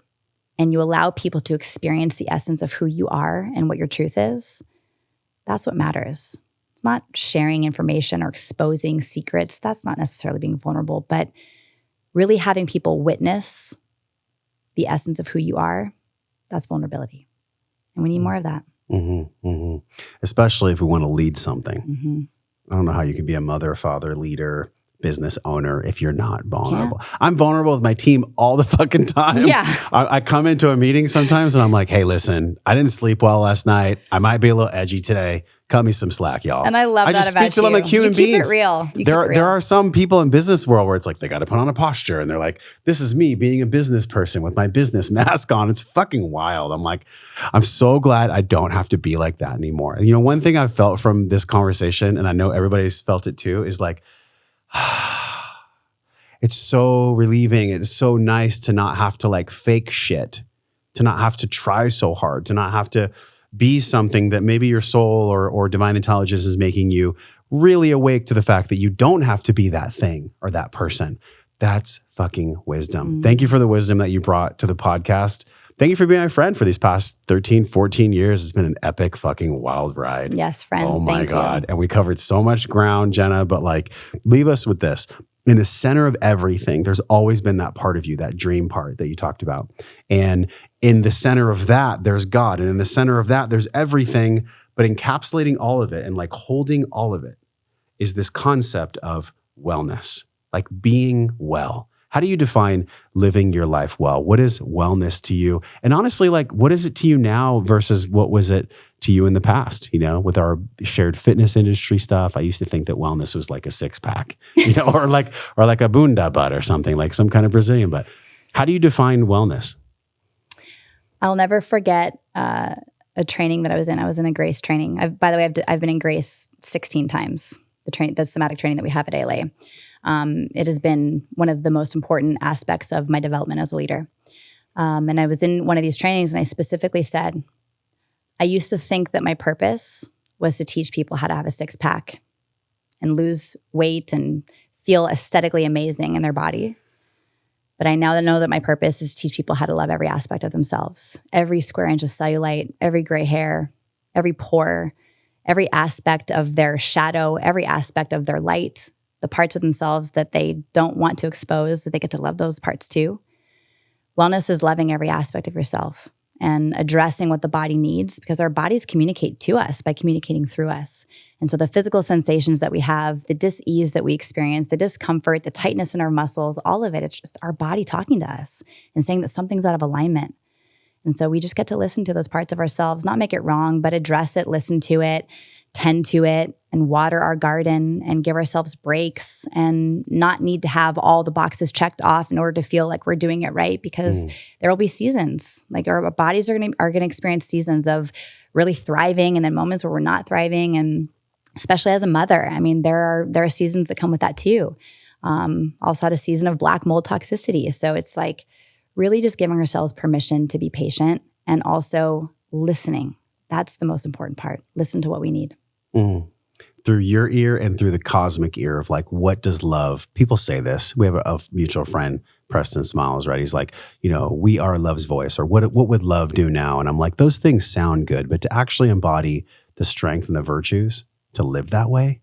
and you allow people to experience the essence of who you are and what your truth is, that's what matters. It's not sharing information or exposing secrets. That's not necessarily being vulnerable, but really having people witness the essence of who you are, that's vulnerability. And we need more of that. Mm-hmm, mm-hmm. Especially if we want to lead something. Mm-hmm. I don't know how you can be a mother, father, leader, business owner if you're not vulnerable. I'm vulnerable with my team all the fucking time. Yeah. I come into a meeting sometimes and I'm like, hey, listen, I didn't sleep well last night. I might be a little edgy today. Cut me some slack, y'all. And I love that just about speak to you. them like human you keep beings. It real. There are some people in business world where it's like they got to put on a posture and they're like, this is me being a business person with my business mask on. It's fucking wild. I'm like, I'm so glad I don't have to be like that anymore. You know, one thing I've felt from this conversation, and I know everybody's felt it too, is like, it's so relieving. It's so nice to not have to like fake shit, to not have to try so hard, to not have to be something that maybe your soul or divine intelligence is making you really awake to the fact that you don't have to be that thing or that person. That's fucking wisdom. Thank you for the wisdom that you brought to the podcast. Thank you for being my friend for these past 13, 14 years. It's been an epic fucking wild ride. Yes, friend. Oh my Thank God. you. And we covered so much ground, Jenna, but like, leave us with this. In the center of everything, there's always been that part of you, that dream part that you talked about. And in the center of that, there's God. And in the center of that, there's everything. But encapsulating all of it and like holding all of it is this concept of wellness, like being well. How do you define living your life well? What is wellness to you? And honestly, like, what is it to you now versus what was it to you in the past? You know, with our shared fitness industry stuff, I used to think that wellness was like a six pack, you know, or like a bunda butt or something, like some kind of Brazilian butt. How do you define wellness? I'll never forget a training that I was in. I was in a Grace training. By the way, I've been in Grace 16 times. The somatic training that we have at ALA. It has been one of the most important aspects of my development as a leader. And I was in one of these trainings and I specifically said, I used to think that my purpose was to teach people how to have a six pack and lose weight and feel aesthetically amazing in their body. But I now know that my purpose is to teach people how to love every aspect of themselves, every square inch of cellulite, every gray hair, every pore, every aspect of their shadow, every aspect of their light, the parts of themselves that they don't want to expose, that they get to love those parts too. Wellness is loving every aspect of yourself and addressing what the body needs, because our bodies communicate to us by communicating through us. And so the physical sensations that we have, the dis-ease that we experience, the discomfort, the tightness in our muscles, all of it, it's just our body talking to us and saying that something's out of alignment. And so we just get to listen to those parts of ourselves, not make it wrong, but address it, listen to it, tend to it, and water our garden and give ourselves breaks and not need to have all the boxes checked off in order to feel like we're doing it right, because there will be seasons. Like our bodies are gonna experience seasons of really thriving and then moments where we're not thriving. And especially as a mother, I mean, there are seasons that come with that too. Also had a season of black mold toxicity. So it's like really just giving ourselves permission to be patient and also listening. That's the most important part. Listen to what we need. Through your ear and through the cosmic ear of like, what does love, people say this, we have a mutual friend, Preston Smiles, right? He's like, you know, we are love's voice, or what would love do now? And I'm like, those things sound good, but to actually embody the strength and the virtues to live that way,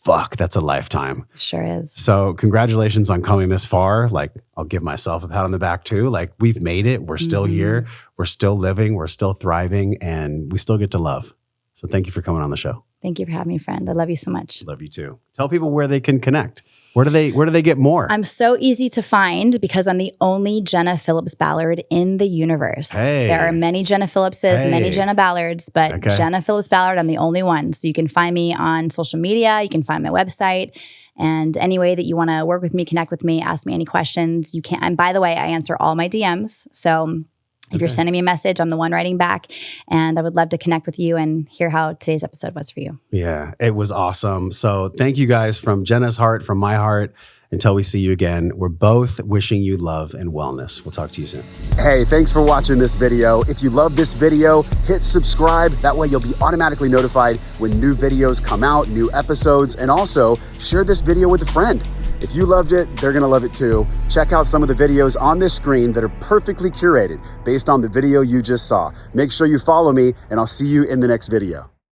fuck, that's a lifetime. Sure is. So congratulations on coming this far. Like, I'll give myself a pat on the back too. Like, we've made it. We're still here. We're still living. We're still thriving, and we still get to love. So thank you for coming on the show. Thank you for having me, friend. I love you so much. Love you too. Tell people where they can connect. Where do they get more? I'm so easy to find because I'm the only Jenna Phillips Ballard in the universe. Hey. There are many Jenna Phillipses, many Jenna Ballards, but Jenna Phillips Ballard, I'm the only one. So you can find me on social media. You can find my website. And any way that you want to work with me, connect with me, ask me any questions, you can. And by the way, I answer all my DMs. So if you're sending me a message, I'm the one writing back. And I would love to connect with you and hear how today's episode was for you. Yeah, it was awesome. So thank you guys, from Jenna's heart, from my heart. Until we see you again, we're both wishing you love and wellness. We'll talk to you soon. Hey, thanks for watching this video. If you love this video, hit subscribe. That way you'll be automatically notified when new videos come out, new episodes, and also share this video with a friend. If you loved it, they're gonna love it too. Check out some of the videos on this screen that are perfectly curated based on the video you just saw. Make sure you follow me, and I'll see you in the next video.